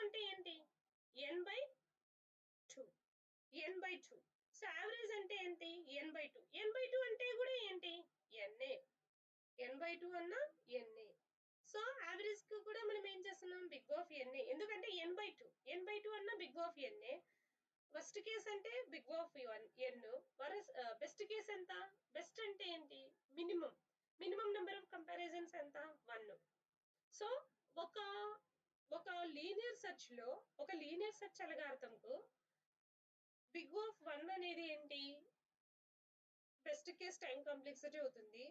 Speaker 1: అంటే ఏంటి? n/2. n/2. సో యావరేజ్ అంటే ఏంటి? n/2. n/2 అంటే కూడా ఏంటి? ఎన్ఏ. n/2 అన్నా ఎన్ఏ. సో యావరేజ్ కు కూడా మనం ఏం చేస్తున్నాం? బిగ్ ఆఫ్ ఎన్ఏ. ఎందుకంటే n/2 అన్నా బిగ్ ఆఫ్ ఎన్ఏ. ఫస్ట్ కేస్ అంటే big of n. Best case ఎంత? బెస్ట్ అంటే ఏంటి? మినిమం నెంబర్ ఆఫ్ కంపారిజన్స్ ఎంత? 1. సో ఒక లీనియర్ సెర్చ్ అల్గారిథం కు బిగ్ ఆఫ్ 1 అనేది ఏంటి? బెస్ట్ కేస్ టైం కాంప్లెక్సిటీ అవుతుంది.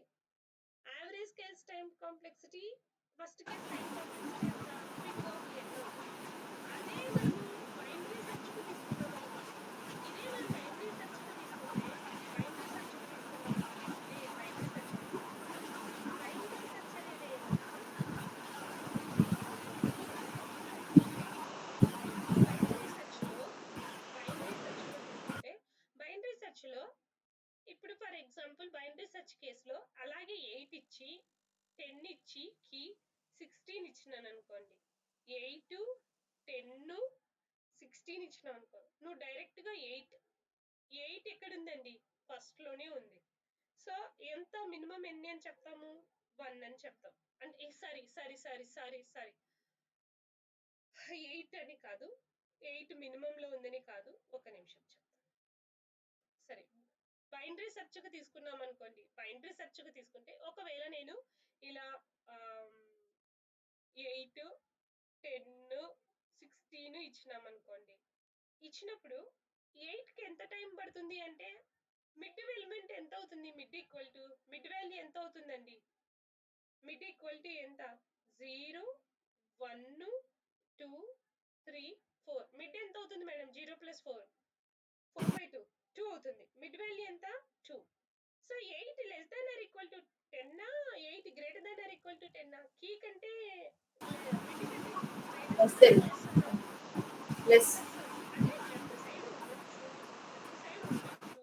Speaker 1: Average case time complexity, first case time complexity ఎంత? బిగ్ ఆఫ్ ఎన్ అవుతుంది. అదే మనము బైనరీ సెర్చ్ కు తీసుకున్నాం అనుకోండి. బైనరీ సెర్చ్ అనేది ఏంటి? బైనరీ సెర్చ్ లో ఇప్పుడు ఫర్ ఎగ్జాంపుల్ బైనరీ సెర్చ్ కేసులో అలాగే 8 ఇచ్చి 10 ఇచ్చి కీ 16 ఇచ్చినాను అనుకోండి. 8 10 16 ఇచ్చినావు అనుకో, నువ్వు డైరెక్ట్ గా 8 ఎక్కడ ఉందండి? ఫస్ట్ లోనే ఉంది. సో ఎంత మినిమం ఎన్ని అని చెప్తాము? 1 అని చెప్తాం. అంటే సారీ 8 అని కాదు, 8 మినిమం లో ఉందని కాదు. ఒక నిమిషం చెప్తాను. సరే, బైనరీ సెర్చ్ కి తీసుకున్నాం అనుకోండి, బైనరీ సెర్చ్ కి తీసుకుంటే ఒకవేళ నేను ఇలా 8 10 16 ఇచ్చినాం అనుకోండి, ఇచ్చినప్పుడు 8 కి ఎంత టైం పడుతుంది అంటే మిడ్ ఎలిమెంట్ ఎంత అవుతుంది, మిడ్ వాల్యూ ఎంత అవుతుందండి, మిడ్ ఈక్వల్ ఎంత 0 1 2 3 4 మిడ్ ఎంత అవుతుంది మేడం, 0 + 4 4/2 2 అవుతుంది. మిడ్ వాల్యూ ఎంత 2. So 8 less than or equal to 10 8 greater than or equal to 10 key కంటే మిడ్ కంటే
Speaker 2: లెస్
Speaker 1: అంటే లెఫ్ట్ సైడ్ ఉండొచ్చు, లెఫ్ట్ సైడ్ ఉండొచ్చు.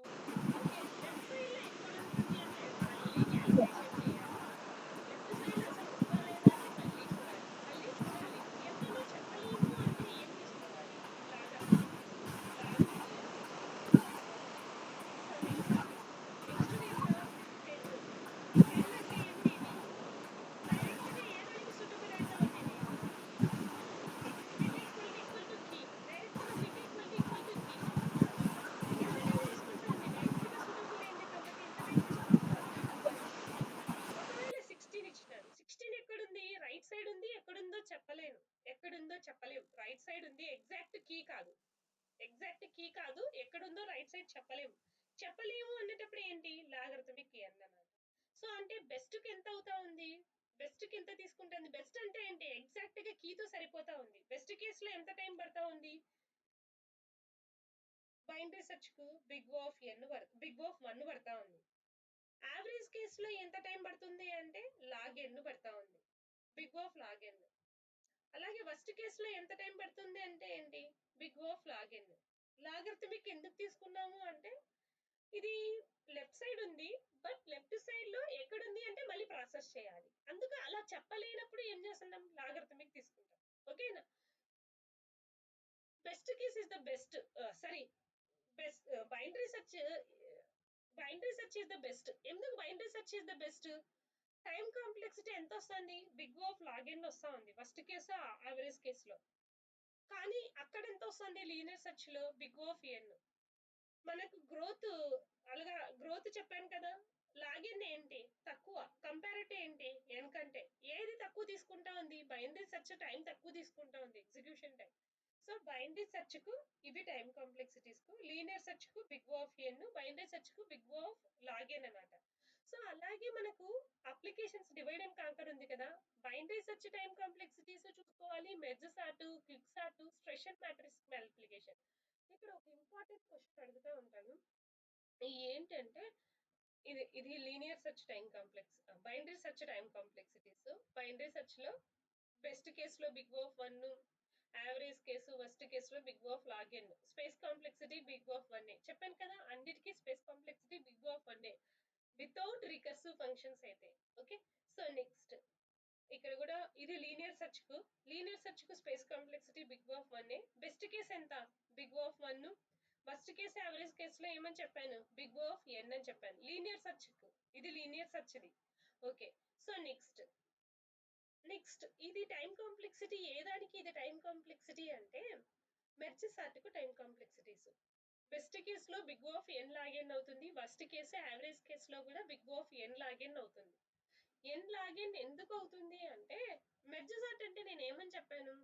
Speaker 1: ఓకే, లెఫ్ట్ సైడ్ లో ఎక్కడ ఉంటుంది అంటే మళ్ళీ క్యాలిక్యులేషన్ చేయాలి. లెఫ్ట్ సైడ్ లో అసలు ఉందా లేదా అంటే మళ్ళీ చూడాలి, మళ్ళీ చూడాలి. ఎంతనో చెప్పలేము అంటే ఏం తీసుకోవాలి, లాగరిథమిక్ తీసుకోవాలి, లాగ్ n. సో నెక్స్ట్ ఎంత 10. 10 అంటే ఏంటి, ఇది డైరెక్ట్ గా ఏ దానికి సూటబుల్ అంటామండి, ఇది mid equal to key, direct గా మిడ్ ఈక్వల్ టు కీ. ఎంత టైం తీసుకుంటుంది, డైరెక్ట్ గా సూటబుల్ అయింది కాబట్టి ఎంత టైం తీసుకుంటుంది. ఒకవేళ 16 ఇచ్చినారు, 16 ఎక్కడుంది, రైట్ సైడ్ ఉంది, ఎక్కడుందో చెప్పలేను, రైట్ సైడ్ ఉంది, ఎగ్జాక్ట్ కీ కాదు, ఎక్కడుందో రైట్ సైడ్ చెప్పలేము అన్నప్పుడు ఏంటి, లాగరిథమిక్ n అన్నమాట. సో అంటే బెస్ట్ కి ఎంత అవుతా ఉంది, బెస్ట్ కి ఎంత తీసుకుంటుంది, బెస్ట్ అంటే ఏంటి, ఎగ్జాక్ట్ గా కీతో సరిపోతా ఉంది. బెస్ట్ కేస్ లో ఎంత టైం పడతా ఉంది, బైనరీ సెర్చ్ కు బిగ్ ఆఫ్ 1 పడతా ఉంది. యావరేజ్ కేస్ లో ఎంత టైం పడుతుంది అంటే లాగ్ n పడతా ఉంది, బిగ్ ఆఫ్ లాగ్ n. అలాగే వర్స్ట్ కేస్ లో ఎంత టైం పడుతుంది అంటే ఏంటి, big of log n. Logarithmic ఎందుకు తీసుకున్నాము అంటే ఇది లెఫ్ట్ సైడ్ ఉంది, బట్ లెఫ్ట్ సైడ్ లో ఎక్కడుంది అంటే మళ్ళీ ప్రాసెస్ చేయాలి. అందుకే అలా చెప్పలేనప్పుడు ఏం చేస్తున్నాం, లాగరిథమిక్ తీసుకుంటాం. ఓకేనా, best case is the best, best binary search is the best. ఎందుకు binary search is the best, time complexity ఎంత వస్తుంది, బిగ్ ఆఫ్ లాగ్ n వస్తా ఉంది ఫస్ట్ కేసు, యావరేజ్ కేసులో. కానీ అక్కడ ఎంత వస్తుంది, లీనియర్ సెర్చ్ లో బిగ్ ఆఫ్ n. మనకు గ్రోత్ చెప్పాను కదా, లాగిన్ ఏంటి తక్కువ, కంపారిటివ్ ఏంటి n కంటే, ఏది తక్కువ తీసుకుంటా ఉంది, బైనరీ సెర్చ్ టైం తక్కువ తీసుకుంటా ఉంది, execution time. So binary search కు ఇవి టైం కాంప్లెక్సిటీస్ కు, లీనియర్ సెర్చ్ కు big of n, binary search కు బిగ్ ఆఫ్ లాగ్ n అన్నమాట. సో అలాగే మనకు అప్లికేషన్స్ డివైడ్ అండ్ కాంకర్ ఉంది కదా, బైనరీ సెర్చ్ టైం కాంప్లెక్సిటీస్ చూసుకోవాలి, merge sort, quick sort, Strassen matrix multiplication. ఇక్కడ ఒక ఇంపార్టెంట్ క్వశ్చన్ అడుగుతూ ఉంటాను, ఏంటంటే ఇది linear search time complex, binary search time complexities. Binary search లో బెస్ట్ కేస్ లో big of 1, average case worst case లో big of log n, space complexity big of 1 చెప్పాను కదా, అన్నిటికీ space complexity big of 1 without recursive functions అయితే. ఓకే, సో నెక్స్ట్ ఇక్కడ కూడా ఇది లీనియర్ సెర్చ్ కు space complexity big of 1, best case ఎంత big of 1, first case average కేసులో ఏమని చెప్పాను, బిగ్ ఆఫ్ n అని చెప్పాను. లీనియర్ సెర్చ్ కు ఇది లీనియర్ సెర్చ్ది. ఓకే, సో నెక్స్ట్ ఇది టైం కాంప్లెక్సిటీ, ఏదానికి ఇది టైం కాంప్లెక్సిటీ అంటే మెర్జ్ సార్ట్ కు టైం కాంప్లెక్సిటీస్. బెస్ట్ కేస్ లో big of n log n అవుతుంది, వర్స్ట్ కేసు యావరేజ్ కేసులో కూడా big of n log n అవుతుంది. n లాగ్ n ఎందుకు అవుతుంది అంటే, మెర్జ్ సార్ట్ అంటే నేను ఏమని చెప్పాను,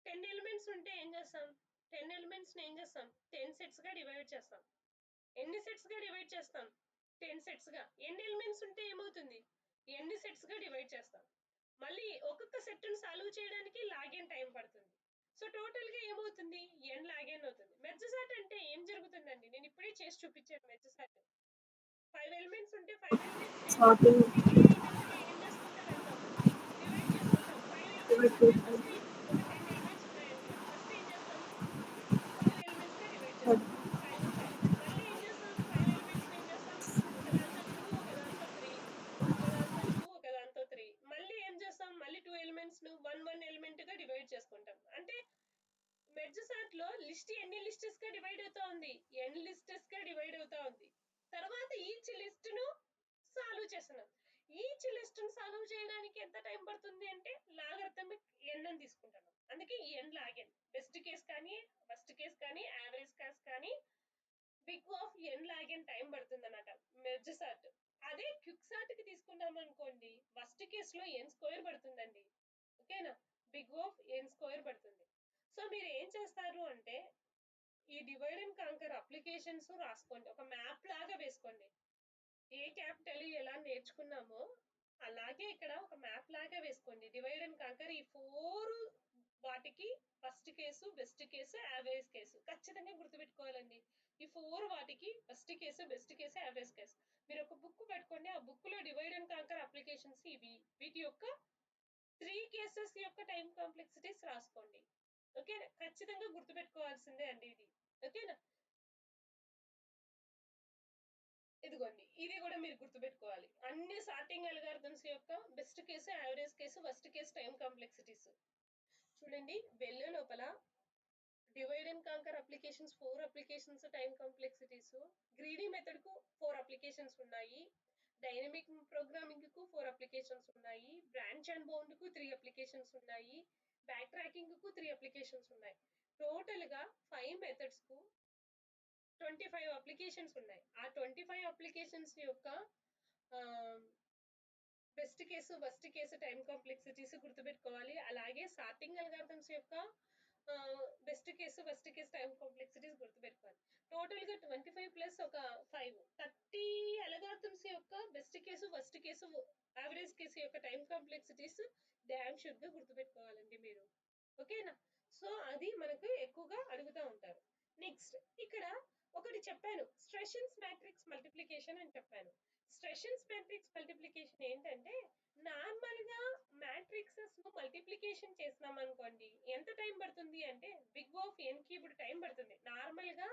Speaker 1: 10 ఎలిమెంట్స్ ఉంటే ఏం చేస్తాం, 10 ఎలిమెంట్స్ ఏం చేస్తాం, 10 సెట్స్ గా డివైడ్ చేస్తాం. ఎన్ని సెట్స్ గా డివైడ్ చేస్తాం, 10 సెట్స్ గా. ఎన్ని ఎలిమెంట్స్ ఉంటే ఏమవుతుంది, ఎన్ని సెట్స్ గా డివైడ్ చేస్తాం. మళ్ళీ ఒక్కొక్క సెట్ ను సాల్వ్ చేయడానికి లాగ్ n టైం పడుతుంది. సో టోటల్ గా ఏమవుతుంది, n లాగ్ n అవుతుంది. మెర్జ్ సార్ట్ అంటే ఏం జరుగుతుందండి, నేను ఇప్పుడే చేసి చూపించాను. మెర్జ్ సార్ట్ 5 ఎలిమెంట్స్ ఉంటే 5 ఎలిమెంట్స్ మిగిలిన ఎలిమెంట్స్ ని ఏం చేసుకుంటూ వెళ్తాం, డివైడ్ చేసుకుంటాం. 5 ఎలిమెంట్స్ ఉంటే ఫస్ట్ ఒక 10 ఎలిమెంట్స్ ఉన్నాయనుకోండి, ఫస్ట్ ఏం చేస్తాం, 12 ఎలిమెంట్స్ గా డివైడ్ చేస్తాం. 5 5 మళ్ళీ ఏం చేస్తాం, 5 ఎలిమెంట్స్ ఏం చేస్తాం, ఒక దాంతో 2, ఒక దాంతో 3, ఒక దాంతో 2, ఒక దాంతో 3. మళ్ళీ ఏం చేస్తాం, మళ్ళీ 2 ఎలిమెంట్స్ ను 1 ఎలిమెంట్ గా డివైడ్ చేసుకుంటాం. అంటే మెర్జ్ సార్ట్ లో లిస్ట్ ఎన్ని లిస్టెస్ గా డివైడ్ అవుతా ఉంది, n లిస్టెస్ గా డివైడ్ అవుతా ఉంది. తర్వాత ఈచ్ లిస్ట్ ను సాల్వ్ చేస్తున్నాం. ఈచ్ లిస్ట్ ను సాల్వ్ చేయడానికి ఎంత టైం పడుతుంది అంటే లాగరిథమిక్ n అని తీసుకుంటాం. అందుకే n log n. Best case కానీ వర్స్ట్ కేస్ కానీ యావరేజ్ కేస్ కానీ big of N log N time పడుతుంది అన్నమాట మెర్జ్ సార్ట్. అదే క్విక్ సార్ట్ కి తీసుకున్నాం అనుకోండి ఫస్ట్ కేసులో ఎన్ స్క్వేర్ పడుతుందండి. ఓకేనా, బిగ్ ఆఫ్ ఎన్ స్క్వేర్ పడుతుంది. సో మీరు ఏం చేస్తారు అంటే ఈ డివైడ్ అండ్ కాంకర్ అప్లికేషన్స్ రాసుకోండి, ఒక మ్యాప్ లాగా వేసుకోండి. ఏ క్యాపిటల్ ఎలా నేర్చుకున్నామో అలాగే ఇక్కడ ఒక మ్యాప్ లాగా వేసుకోండి. డివైడ్ అండ్ కాంకర్ ఈ 4 వాటికి first case, best case, average case ఖచ్చితంగా గుర్తుపెట్టుకోవాలండి. ఈ 4 వాటికి first case, best case, average case. మీరు ఒక బుక్ పెట్టుకోండి, ఆ బుక్ లో డివైడ్ అండ్ కాంకర్ అప్లికేషన్స్ ఇవి, వీటి యొక్క 3 కేసెస్ యొక్క టైం కాంప్లెక్సిటీస్ రాసుకోండి. ఓకేనా, ఖచ్చితంగా గుర్తుపెట్టుకోవాల్సిందే అండి ఇది. ఓకేనా, ఇదిగోండి ఇది కూడా మీరు గుర్తుపెట్టుకోవాలి. అన్ని సార్టింగ్ అల్గారిథమ్స్ యొక్క best case, average case, first case time complexities చూడండి. వెళ్ళే లోపల divide and conquer applications 4 applications time complexities, greedy method కు 4 అప్లికేషన్స్ ఉన్నాయి, డైనమిక్ ప్రోగ్రామింగ్ కు 4 అప్లికేషన్స్ ఉన్నాయి, బ్రాంచ్ అండ్ బౌండ్ కు 3 అప్లికేషన్స్ ఉన్నాయి, బ్యాక్ ట్రాకింగ్ కు 3 అప్లికేషన్స్ ఉన్నాయి. టోటల్ గా 5 మెథడ్స్ కు 25 అప్లికేషన్స్ ఉన్నాయి. ఆ 25 అప్లికేషన్స్ యొక్క best case, first case time complexities గుర్తుపెట్టుకోవాలి. అలాగే సార్టింగ్ అల్గారిథమ్స్ యొక్క best case, first case time complexities గుర్తుపెట్టుకోవాలి. టోటల్ గా 25 ప్లస్ ఒక 5 30 అల్గారిథమ్స్ యొక్క best case, first case, average case యొక్క టైం కాంప్లెక్సిటీస్ డామ్ షూర్ గా గుర్తుపెట్టుకోవాలండి మీరు. ఓకేనా, సో అది మనకు ఎక్కువగా అడుగుతూ ఉంటారు. నెక్స్ట్ ఇక్కడ ఒకటి చెప్పాను, స్ట్రెషన్స్ మ్యాట్రిక్స్ మల్టిప్లికేషన్ అని చెప్పాను. స్ట్రెషన్స్ మ్యాట్రిక్స్ మల్టిప్లికేషన్ ఏంటంటే నార్మల్ గా మ్యాట్రిక్సెస్ ను మల్టిప్లికేషన్ చేసినాం అనుకోండి ఎంత టైం పడుతుంది అంటే big of N cubed time పడుతుంది. నార్మల్ గా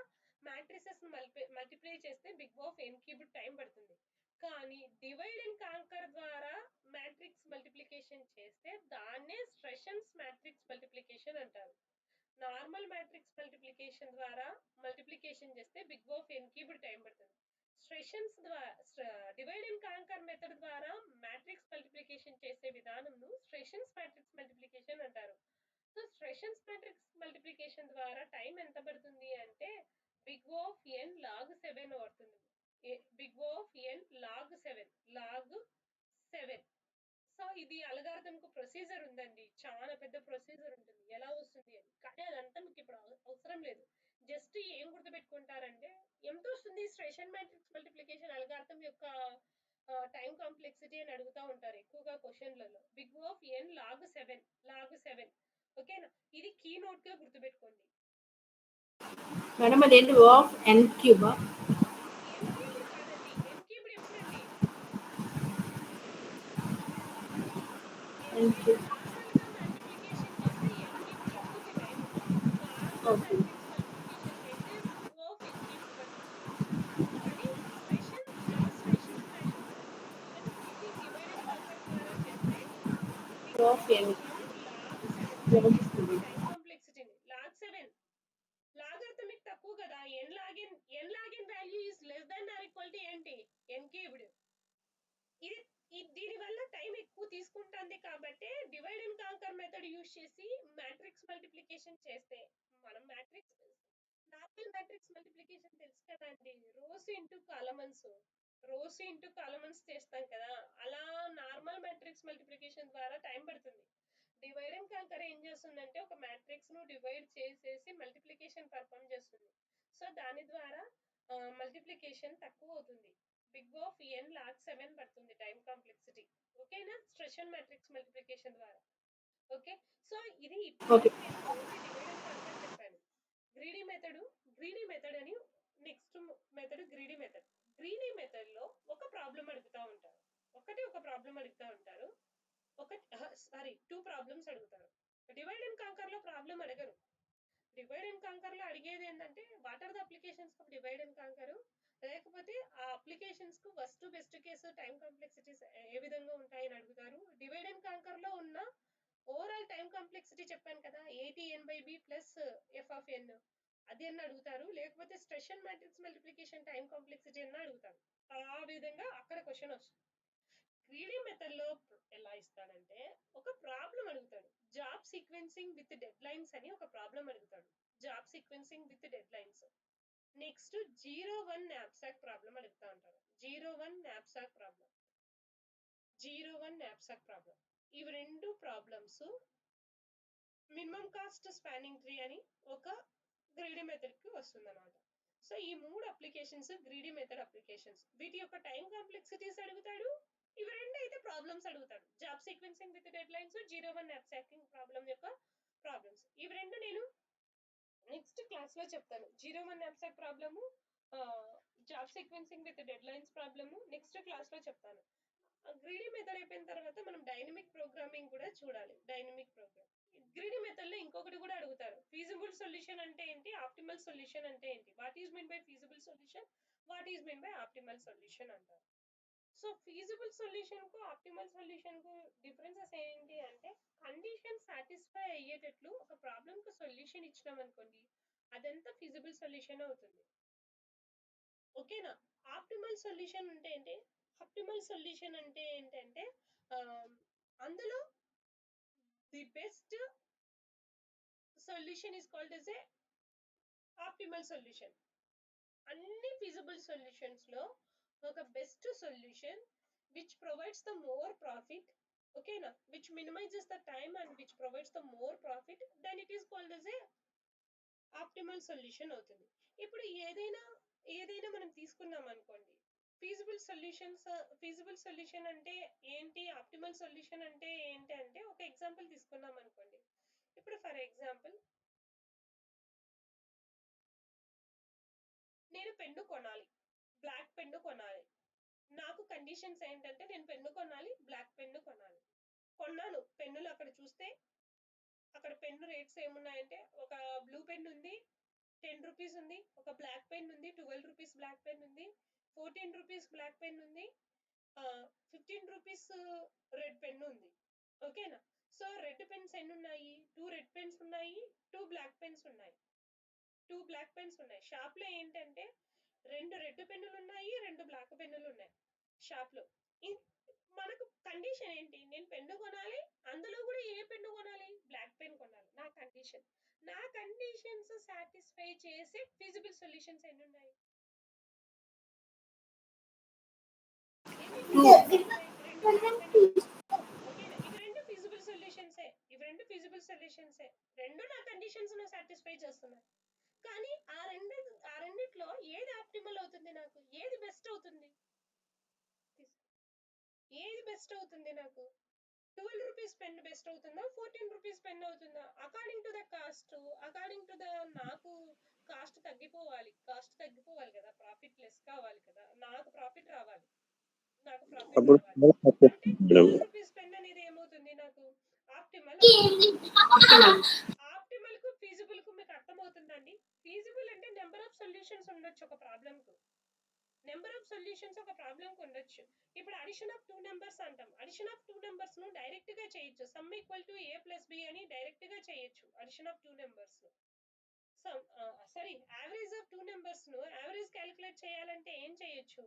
Speaker 1: మ్యాట్రిసెస్ ను మల్టిప్లై చేస్తే big of N cubed time పడుతుంది. కానీ డివైడ్ అండ్ కాంకర్ ద్వారా మ్యాట్రిక్స్ మల్టిప్లికేషన్ చేస్తే దాన్నే స్ట్రెషన్స్ మ్యాట్రిక్స్ మల్టిప్లికేషన్ అంటారు. నార్మల్ మ్యాట్రిక్స్ మల్టిప్లికేషన్ ద్వారా మల్టిప్లికేషన్ చేస్తే big of N cubed time పడుతుంది. స్ట్రెషన్స్ ద్వారా డివైడ్ అండ్ కాంకర్ మెథడ్ ద్వారా మ్యాట్రిక్స్ మల్టిప్లికేషన్ చేసే విధానంను స్ట్రెషన్స్ మ్యాట్రిక్స్ మల్టిప్లికేషన్ అంటారు. సో స్ట్రెషన్స్ మ్యాట్రిక్స్ మల్టిప్లికేషన్ ద్వారా టైం ఎంత పడుతుంది అంటే బిగ్ ఆఫ్ ఎన్ లాగ్ 7 పడుతుంది. Big of N log 7. So ఇది అల్గారిథం కు ప్రొసీజర్ ఉందండి, చాలా పెద్ద ప్రొసీజర్ ఉంటుంది ఎలా వస్తుంది అని. కానీ అదంతా మీకు ఇప్పుడు అవసరం లేదు. జస్ట్ ఏం గుర్తుపెట్టుకుంటారంటే ఎంత వస్తుంది స్ట్రెషన్ మ్యాట్రిక్స్ మల్టిప్లికేషన్ అల్గారిథం యొక్క టైం కాంప్లెక్సిటీ అని అడుగుతూ ఉంటారు ఎక్కువగా క్వశ్చన్లలో. Big of N log 7. ఓకేనా, ఇది కీ నోట్ గా గుర్తుపెట్టుకోండి.
Speaker 2: మేడం అదేంటి of n cube
Speaker 1: n cubed కాదండి, ఎన్ క్యూబ్డ్ ఎప్పుడండి
Speaker 2: ఎన్ క్యూబ్.
Speaker 1: నార్మల్ గా మల్టిప్లికేషన్ చేస్తే ఎన్ క్యూబ్డ్ పడుతుంది time. Normal
Speaker 2: okay
Speaker 1: matrix multiplication చేస్తే బిగ్ ఆఫ్ ఎన్ క్యూబ్డ్ పడుతుంది. కానీ స్ట్రెషన్స్ మ్యాట్రిక్స్ మల్టిప్లికేషన్ ఇది డివైడ్ అండ్ కాంకర్ ద్వారా చేస్తే big
Speaker 2: of
Speaker 1: of
Speaker 2: n
Speaker 1: n log 7 తగ్గిస్తుంది టైం కాంప్లెక్సిటీని. లాగ్ 7 లాగరిథమిక్ తక్కువ కదా, n log n value is less than or equal to ఏంటి ఎన్ క్యూబ్డ్. ఇది దీని వల్ల టైం ఎక్కువ తీసుకుంటుంది కాబట్టి divide and conquer method use చేసి మ్యాట్రిక్స్ మల్టిప్లికేషన్ చేస్తే మనం నార్మల్ మ్యాట్రిక్స్ మల్టిప్లికేషన్ తెలుసు కదా అండి, రోస్ ఇంటూ కాలమన్స్ చేస్తాం కదా, అలా నార్మల్ మ్యాట్రిక్స్ మల్టిప్లికేషన్ ద్వారా టైం పడుతుంది. డివైడ్ అండ్ కాంకర్ ఏం చేస్తుందంటే ఒక మ్యాట్రిక్స్ ను డివైడ్ చేసేసి మల్టిప్లికేషన్ పర్ఫామ్ చేస్తుంది. సో దాని ద్వారా మల్టిప్లికేషన్ తక్కువ అవుతుంది. బిగ్ ఆఫ్ ఎన్ లాగ్ 7 పడుతుంది టైం కాంప్లెక్సిటీ. ఓకేనా, స్ట్రెషన్ మ్యాట్రిక్స్ మల్టిప్లికేషన్ ద్వారా. ఓకే, సో ఇది
Speaker 2: ఓకే
Speaker 1: నేను ఓన్లీ డివైడ్ అండ్ కాంకర్ చెప్పాను. గ్రీడీ మెథడ్ అని నెక్స్ట్ మెథడ్ గ్రీడీ మెథడ్ లో ఒక ప్రాబ్లం అడుగుతా ఉంటారు. ఒక ప్రాబ్లం అడుగుతా ఉంటారు. టూ ప్రాబ్లమ్స్ అడుగుతారు. డివైడ్ అండ్ కాంకర్ లో ప్రాబ్లం అడగరు. డివైడ్ అండ్ కాంకర్ లో అడిగేది ఏంటంటే what are the applications of divide and conquer, లేకపోతే ఆ అప్లికేషన్స్ కు first best case time complexities ఏ విధంగా ఉంటాయని అడుగుతారు. డివైడ్ అండ్ కాంకర్ లో ఉన్న ఓవరాల్ టైం కాంప్లెక్సిటీ చెప్పాను కదా 80n/b ప్లస్ ఎఫ్ ఆఫ్ ఎన్, అది అని అడుగుతారు. లేకపోతే స్ట్రెషన్ మ్యాట్రిక్స్ మల్టిప్లికేషన్ టైం కాంప్లెక్సిటీ అని అడుగుతారు. ఆ విధంగా అక్కడ క్వశ్చన్ వస్తుంది. గ్రీడీ మెథడ్ లో ఎలా ఇస్తాడంటే ఒక ప్రాబ్లం అడుగుతాడు, job sequencing with dead lines అని ఒక ప్రాబ్లం అడుగుతాడు. Job sequencing with dead lines. Next 0 01 knapsack problem అడుగుతా ఉంటారు. 01 knapsack ప్రాబ్లం, 01 knapsack ప్రాబ్లం. ఇవి రెండు problems minimum cost spanning tree అని ఒక గ్రీడీ మెథడ్ కి వస్తుంది అనమాట. సో ఈ మూడు అప్లికేషన్స్ గ్రీడీ మెథడ్ అప్లికేషన్స్. వీటి యొక్క టైం కాంప్లెక్సిటీస్ అడుగుతాడు. ఇవి రెండు అయితే ప్రాబ్లమ్స్ అడుగుతాడు. Job sequencing with dead lines, 01 knapsacking problem యొక్క ప్రాబ్లమ్స్. ఇవి రెండు నేను నెక్స్ట్ క్లాస్ లో చెప్తాను. 01 knapsack problem, job sequencing with dead lines problem next class లో చెప్తాను. గ్రీడీ మెథడ్ అయిపోయిన తర్వాత మనం డైనమిక్ ప్రోగ్రామింగ్ కూడా చూడాలి. డైనమిక్ ప్రోగ్రామ్ గ్రీడీ మెథడ్ లో ఇంకొకటి కూడా అడుగుతారు. ఫీజిబుల్ సొల్యూషన్ అంటే ఏంటి, ఆప్టిమల్ సొల్యూషన్ అంటే ఏంటి, what is mean by feasible solution, what is mean by optimal solution అంటారు. సో ఫీజిబుల్ సొల్యూషన్ కు ఆప్టిమల్ సొల్యూషన్ కు డిఫరెన్సెస్ ఏంటి అంటే, కండిషన్ సాటిస్ఫై అయ్యేటట్లు ఒక ప్రాబ్లమ్ కు సొల్యూషన్ ఇచ్చినాం అనుకోండి, అదంతా ఫీజిబుల్ సొల్యూషన్ అవుతుంది. ఓకేనా. ఆప్టిమల్ సొల్యూషన్ అంటే ఏంటి, ఆప్టిమల్ సొల్యూషన్ అంటే ఏంటంటే అందులో the best solution is called as A optimal solution. అన్ని ఫీజిబుల్ సొల్యూషన్స్ లో ఒక best solution which provides the more profit, okay na, which minimizes the time and which provides the more profit, then it is called as a optimal solution అవుతుంది. ఇప్పుడు ఏదైనా మనం తీసుకున్నాం అనుకోండి, ఫీజిబుల్ సొల్యూషన్ అంటే ఏంటి, ఆప్టిమల్ సొల్యూషన్ అంటే ఏంటి అంటే, ఒక ఎగ్జాంపుల్ తీసుకున్నాం అనుకోండి. ఇప్పుడు ఫర్ ఎగ్జాంపుల్ నేను పెన్ను కొనాలి, బ్లాక్ పెన్ను కొనాలి. నాకు కండిషన్స్ ఏంటంటే, నేను పెన్ను కొనాలి, బ్లాక్ పెన్ను కొనాలి. కొన్నాను. పెన్నులు అక్కడ చూస్తే అక్కడ పెన్ను రేట్స్ ఏమున్నాయంటే, ఒక బ్లూ పెన్ ఉంది 10 రూపీస్ ఉంది, ఒక బ్లాక్ పెన్ ఉంది 12 రూపీస్ బ్లాక్ పెన్ ఉంది, 14 రూపీస్ బ్లాక్ పెన్ ఉంది, 15 రూపీస్ రెడ్ పెన్ ఉంది. ఓకేనా. సో రెడ్ పెన్స్ ఎన్ని ఉన్నాయి, 2 రెడ్ పెన్స్ ఉన్నాయి, 2 బ్లాక్ పెన్స్ ఉన్నాయి, 2 బ్లాక్ పెన్స్ ఉన్నాయి. షాప్ లో ఏంటంటే 2 రెడ్ పెన్నులు ఉన్నాయి, 2 బ్లాక్ పెన్నులు ఉన్నాయి షాప్ లో. మనకు కండిషన్ ఏంటి, నేను పెన్ను కొనాలి, అందులో కూడా ఏ పెన్ను కొనాలి, బ్లాక్ పెన్ కొనాలి. నా కండిషన్స్ సాటిస్ఫై చేసే ఫీజిబుల్ సొల్యూషన్స్ ఎన్ని ఉన్నాయి, ఇవి రెండు ఫీజిబుల్ సొల్యూషన్సే. రెండు నా కండిషన్స్ ను సాటిస్ఫై చేస్తున్నాయి. కానీ ఆ రెండిట్లో ఏది ఆప్టిమల్ అవుతుంది, నాకు ఏది బెస్ట్ అవుతుంది, నాకు 12 రూపీస్ పెన్ బెస్ట్ అవుతుందా, 14 రూపీస్ పెన్ అవుతుందా, according to the cost, according to the నాకు కాస్ట్ తగ్గిపోవాలి కదా, ప్రాఫిట్ లెస్ కావాలి కదా, నాకు ప్రాఫిట్ రావాలి. అంటే 12 రూపీస్ పెన్ అనేది ఏమవుతుంది, నాకు ఆప్టిమల్ కు ఫీజిబుల్ కు మీకు అర్థమవుతుందండి. ఫీజిబుల్ అంటే నెంబర్ ఆఫ్ సొల్యూషన్స్ ఉండొచ్చు ఒక ప్రాబ్లం కు, ఉండొచ్చు. ఇప్పుడు అడిషన్ ఆఫ్ 2 నెంబర్స్ అంటాం. అడిషన్ ఆఫ్ 2 నెంబర్స్ ను డైరెక్ట్ గా చేయొచ్చు. Sum equal to a plus b అని డైరెక్ట్ గా చేయొచ్చు అడిషన్ ఆఫ్ 2 నెంబర్స్ ను. యావరేజ్ ఆఫ్ 2 నెంబర్స్ ను యావరేజ్ క్యాలిక్యులేట్ చేయాలంటే ఏం చేయొచ్చు,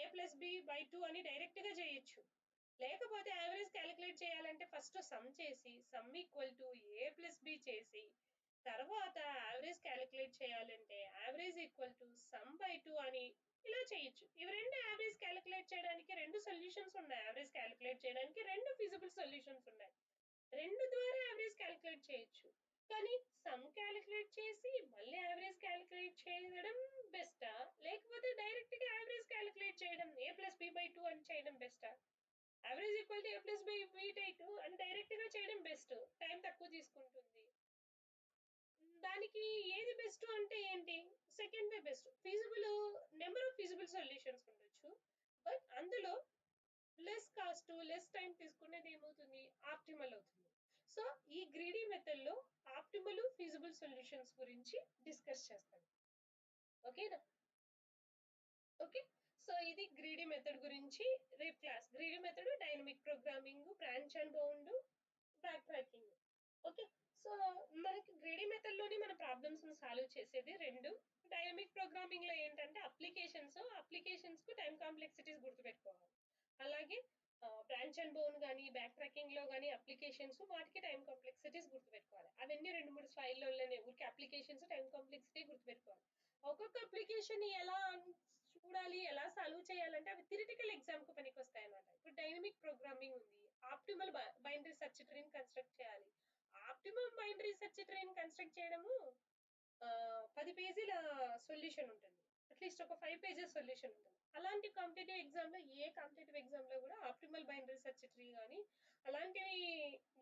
Speaker 1: a ప్లస్ b బై 2 అని డైరెక్ట్ గా చేయొచ్చు. లేకపోతే యావరేజ్ క్యాలిక్యులేట్ చేయాలంటే ఫస్ట్ సమ్ చేసి sum equal to a plus b చేసి, తర్వాత యావరేజ్ క్యాలిక్యులేట్ చేయాలంటే average equal to sum by 2 అని ఇలా చేయొచ్చు. ఇవి రెండు యావరేజ్ క్యాలిక్యులేట్ చేయడానికి రెండు సొల్యూషన్స్ ఉన్నాయి. యావరేజ్ క్యాలిక్యులేట్ చేయడానికి రెండు ఫీజిబుల్ సొల్యూషన్స్ ఉన్నాయి. రెండు ద్వారా యావరేజ్ క్యాలిక్యులేట్ చేయొచ్చు. కానీ సమ్ క్యాలిక్యులేట్ చేసి మళ్ళీ యావరేజ్ క్యాలిక్యులేట్ చేయడం బెస్టా, లేకపోతే డైరెక్ట్ గా యావరేజ్ క్యాలిక్యులేట్ చేయడం a ప్లస్ b బై 2 అని చేయడం బెస్టా, average equal to a plus b by 2 అని డైరెక్ట్ గా చేయడం బెస్ట్, టైం తక్కువ తీసుకుంటుంది. దానికి ఏది బెస్ట్ అంటే ఏంటి, second way best. Number of feasible solutions ఉండొచ్చు, బట్ అందులో లెస్ కాస్ట్ లెస్ టైం తీసుకునేది ఏమవుతుంది, ఆప్టిమల్ అవుతుంది. సో ఈ గ్రీడీ మెథడ్ లో ఆప్టిమల్ ఫీజిబుల్ సొల్యూషన్స్ గురించి డిస్కస్ చేస్తాను. ఓకేనా. ఓకే. సో ఇది గ్రీడీ మెథడ్ గురించి రేపు class. Greedy method, dynamic programming, branch and bound, back tracking. Okay. So మనకి గ్రీడీ మెథడ్ లోనే మన ప్రాబ్లమ్స్ ను సాల్వ్ చేసేది రెండు. డైనమిక్ ప్రోగ్రామింగ్ లో ఏంటంటే అప్లికేషన్స్ కు టైం కాంప్లెక్సిటీస్ గుర్తుపెట్టుకోవాలి. అలాగే బ్రాంచ్ అండ్ బౌండ్ కానీ బ్యాక్ ట్రాకింగ్ లో కానీ అప్లికేషన్స్ వాటికి టైం కాంప్లెక్సిటీస్ గుర్తుపెట్టుకోవాలి. అవన్నీ 2-3 స్లైడ్లోనే ఊరికి అప్లికేషన్స్ టైం కాంప్లెక్సిటీ గుర్తుపెట్టుకోవాలి. ఒక ఈక్వేషన్ ఎలా చూడాలి, ఎలా సాల్వ్ చేయాలంటే అవి థియరిటికల్ ఎగ్జామ్ కు పనికి వస్తాయి అన్నమాట. ఇప్పుడు డైనమిక్ ప్రోగ్రామింగ్ ఉంది, ఆప్టిమల్ బైనరీ సెర్చ్ ట్రీని కన్స్ట్రక్ట్ చేయాలి. ఆప్టిమల్ బైనరీ సెర్చ్ ట్రీని కన్స్ట్రక్ట్ చేయడము 10 పేజీల సొల్యూషన్ ఉంటుంది, అట్లీస్ట్ ఒక 5 పేజెస్ సొల్యూషన్ ఉంటుంది. అలాంటి కాంపిటేటివ్ ఎగ్జామ్ లో, ఏ కాంపిటేటివ్ ఎగ్జామ్ లో కూడా ఆప్టిమల్ బైనరీ సెర్చ్ ట్రీ కానీ, అలాంటివి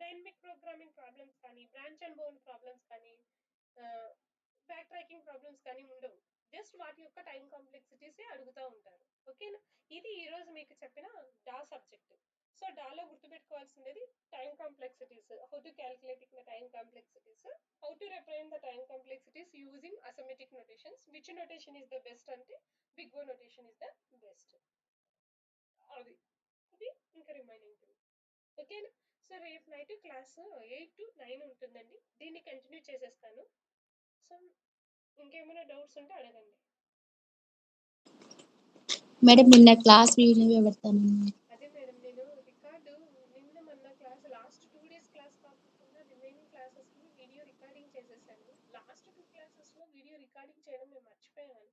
Speaker 1: డైనమిక్ ప్రోగ్రామింగ్ ప్రాబ్లమ్స్ కానీ, బ్రాంచ్ అండ్ బౌండ్ ప్రాబ్లమ్స్ కానీ, బ్యాక్ ట్రాకింగ్ ప్రాబ్లమ్స్ కానీ ఉండవు. జస్ట్ వాటి యొక్క టైం కాంప్లెక్సిటీసే అడుగుతూ ఉంటారు. ఓకేనా? ఇది ఈ రోజు మీకు చెప్పిన డా సబ్జెక్ట్. సో డాలో గుర్తుపెట్టుకోవాల్సింది time complexities, how to calculate the time complexities, how to represent the time complexities using asymmetric notations. Which notation is the best అంటే big O notation is the best. అది ఇంకా రిమైనింగ్ థింగ్. ఓకేనా? సో రేపు నైట్ క్లాస్ 8 to 9 ఉంటుందండి, దీన్ని కంటిన్యూ చేసేస్తాను. సో ఇంకేమైనా డౌట్స్ ఉంటే అడగండి.
Speaker 4: మేడం నిన్న క్లాస్ వీడియో పెడతాను.
Speaker 1: అదే మేడం, నేను రికార్డు నిన్న మొన్న క్లాస్ లాస్ట్ 2 days క్లాస్ కాకుండా రిమైనింగ్ క్లాసెస్ కి వీడియో రికార్డింగ్ చేసేసాను. లాస్ట్ 2 క్లాసెస్ లో వీడియో రికార్డింగ్ చేయడం నేను మర్చిపోయాను.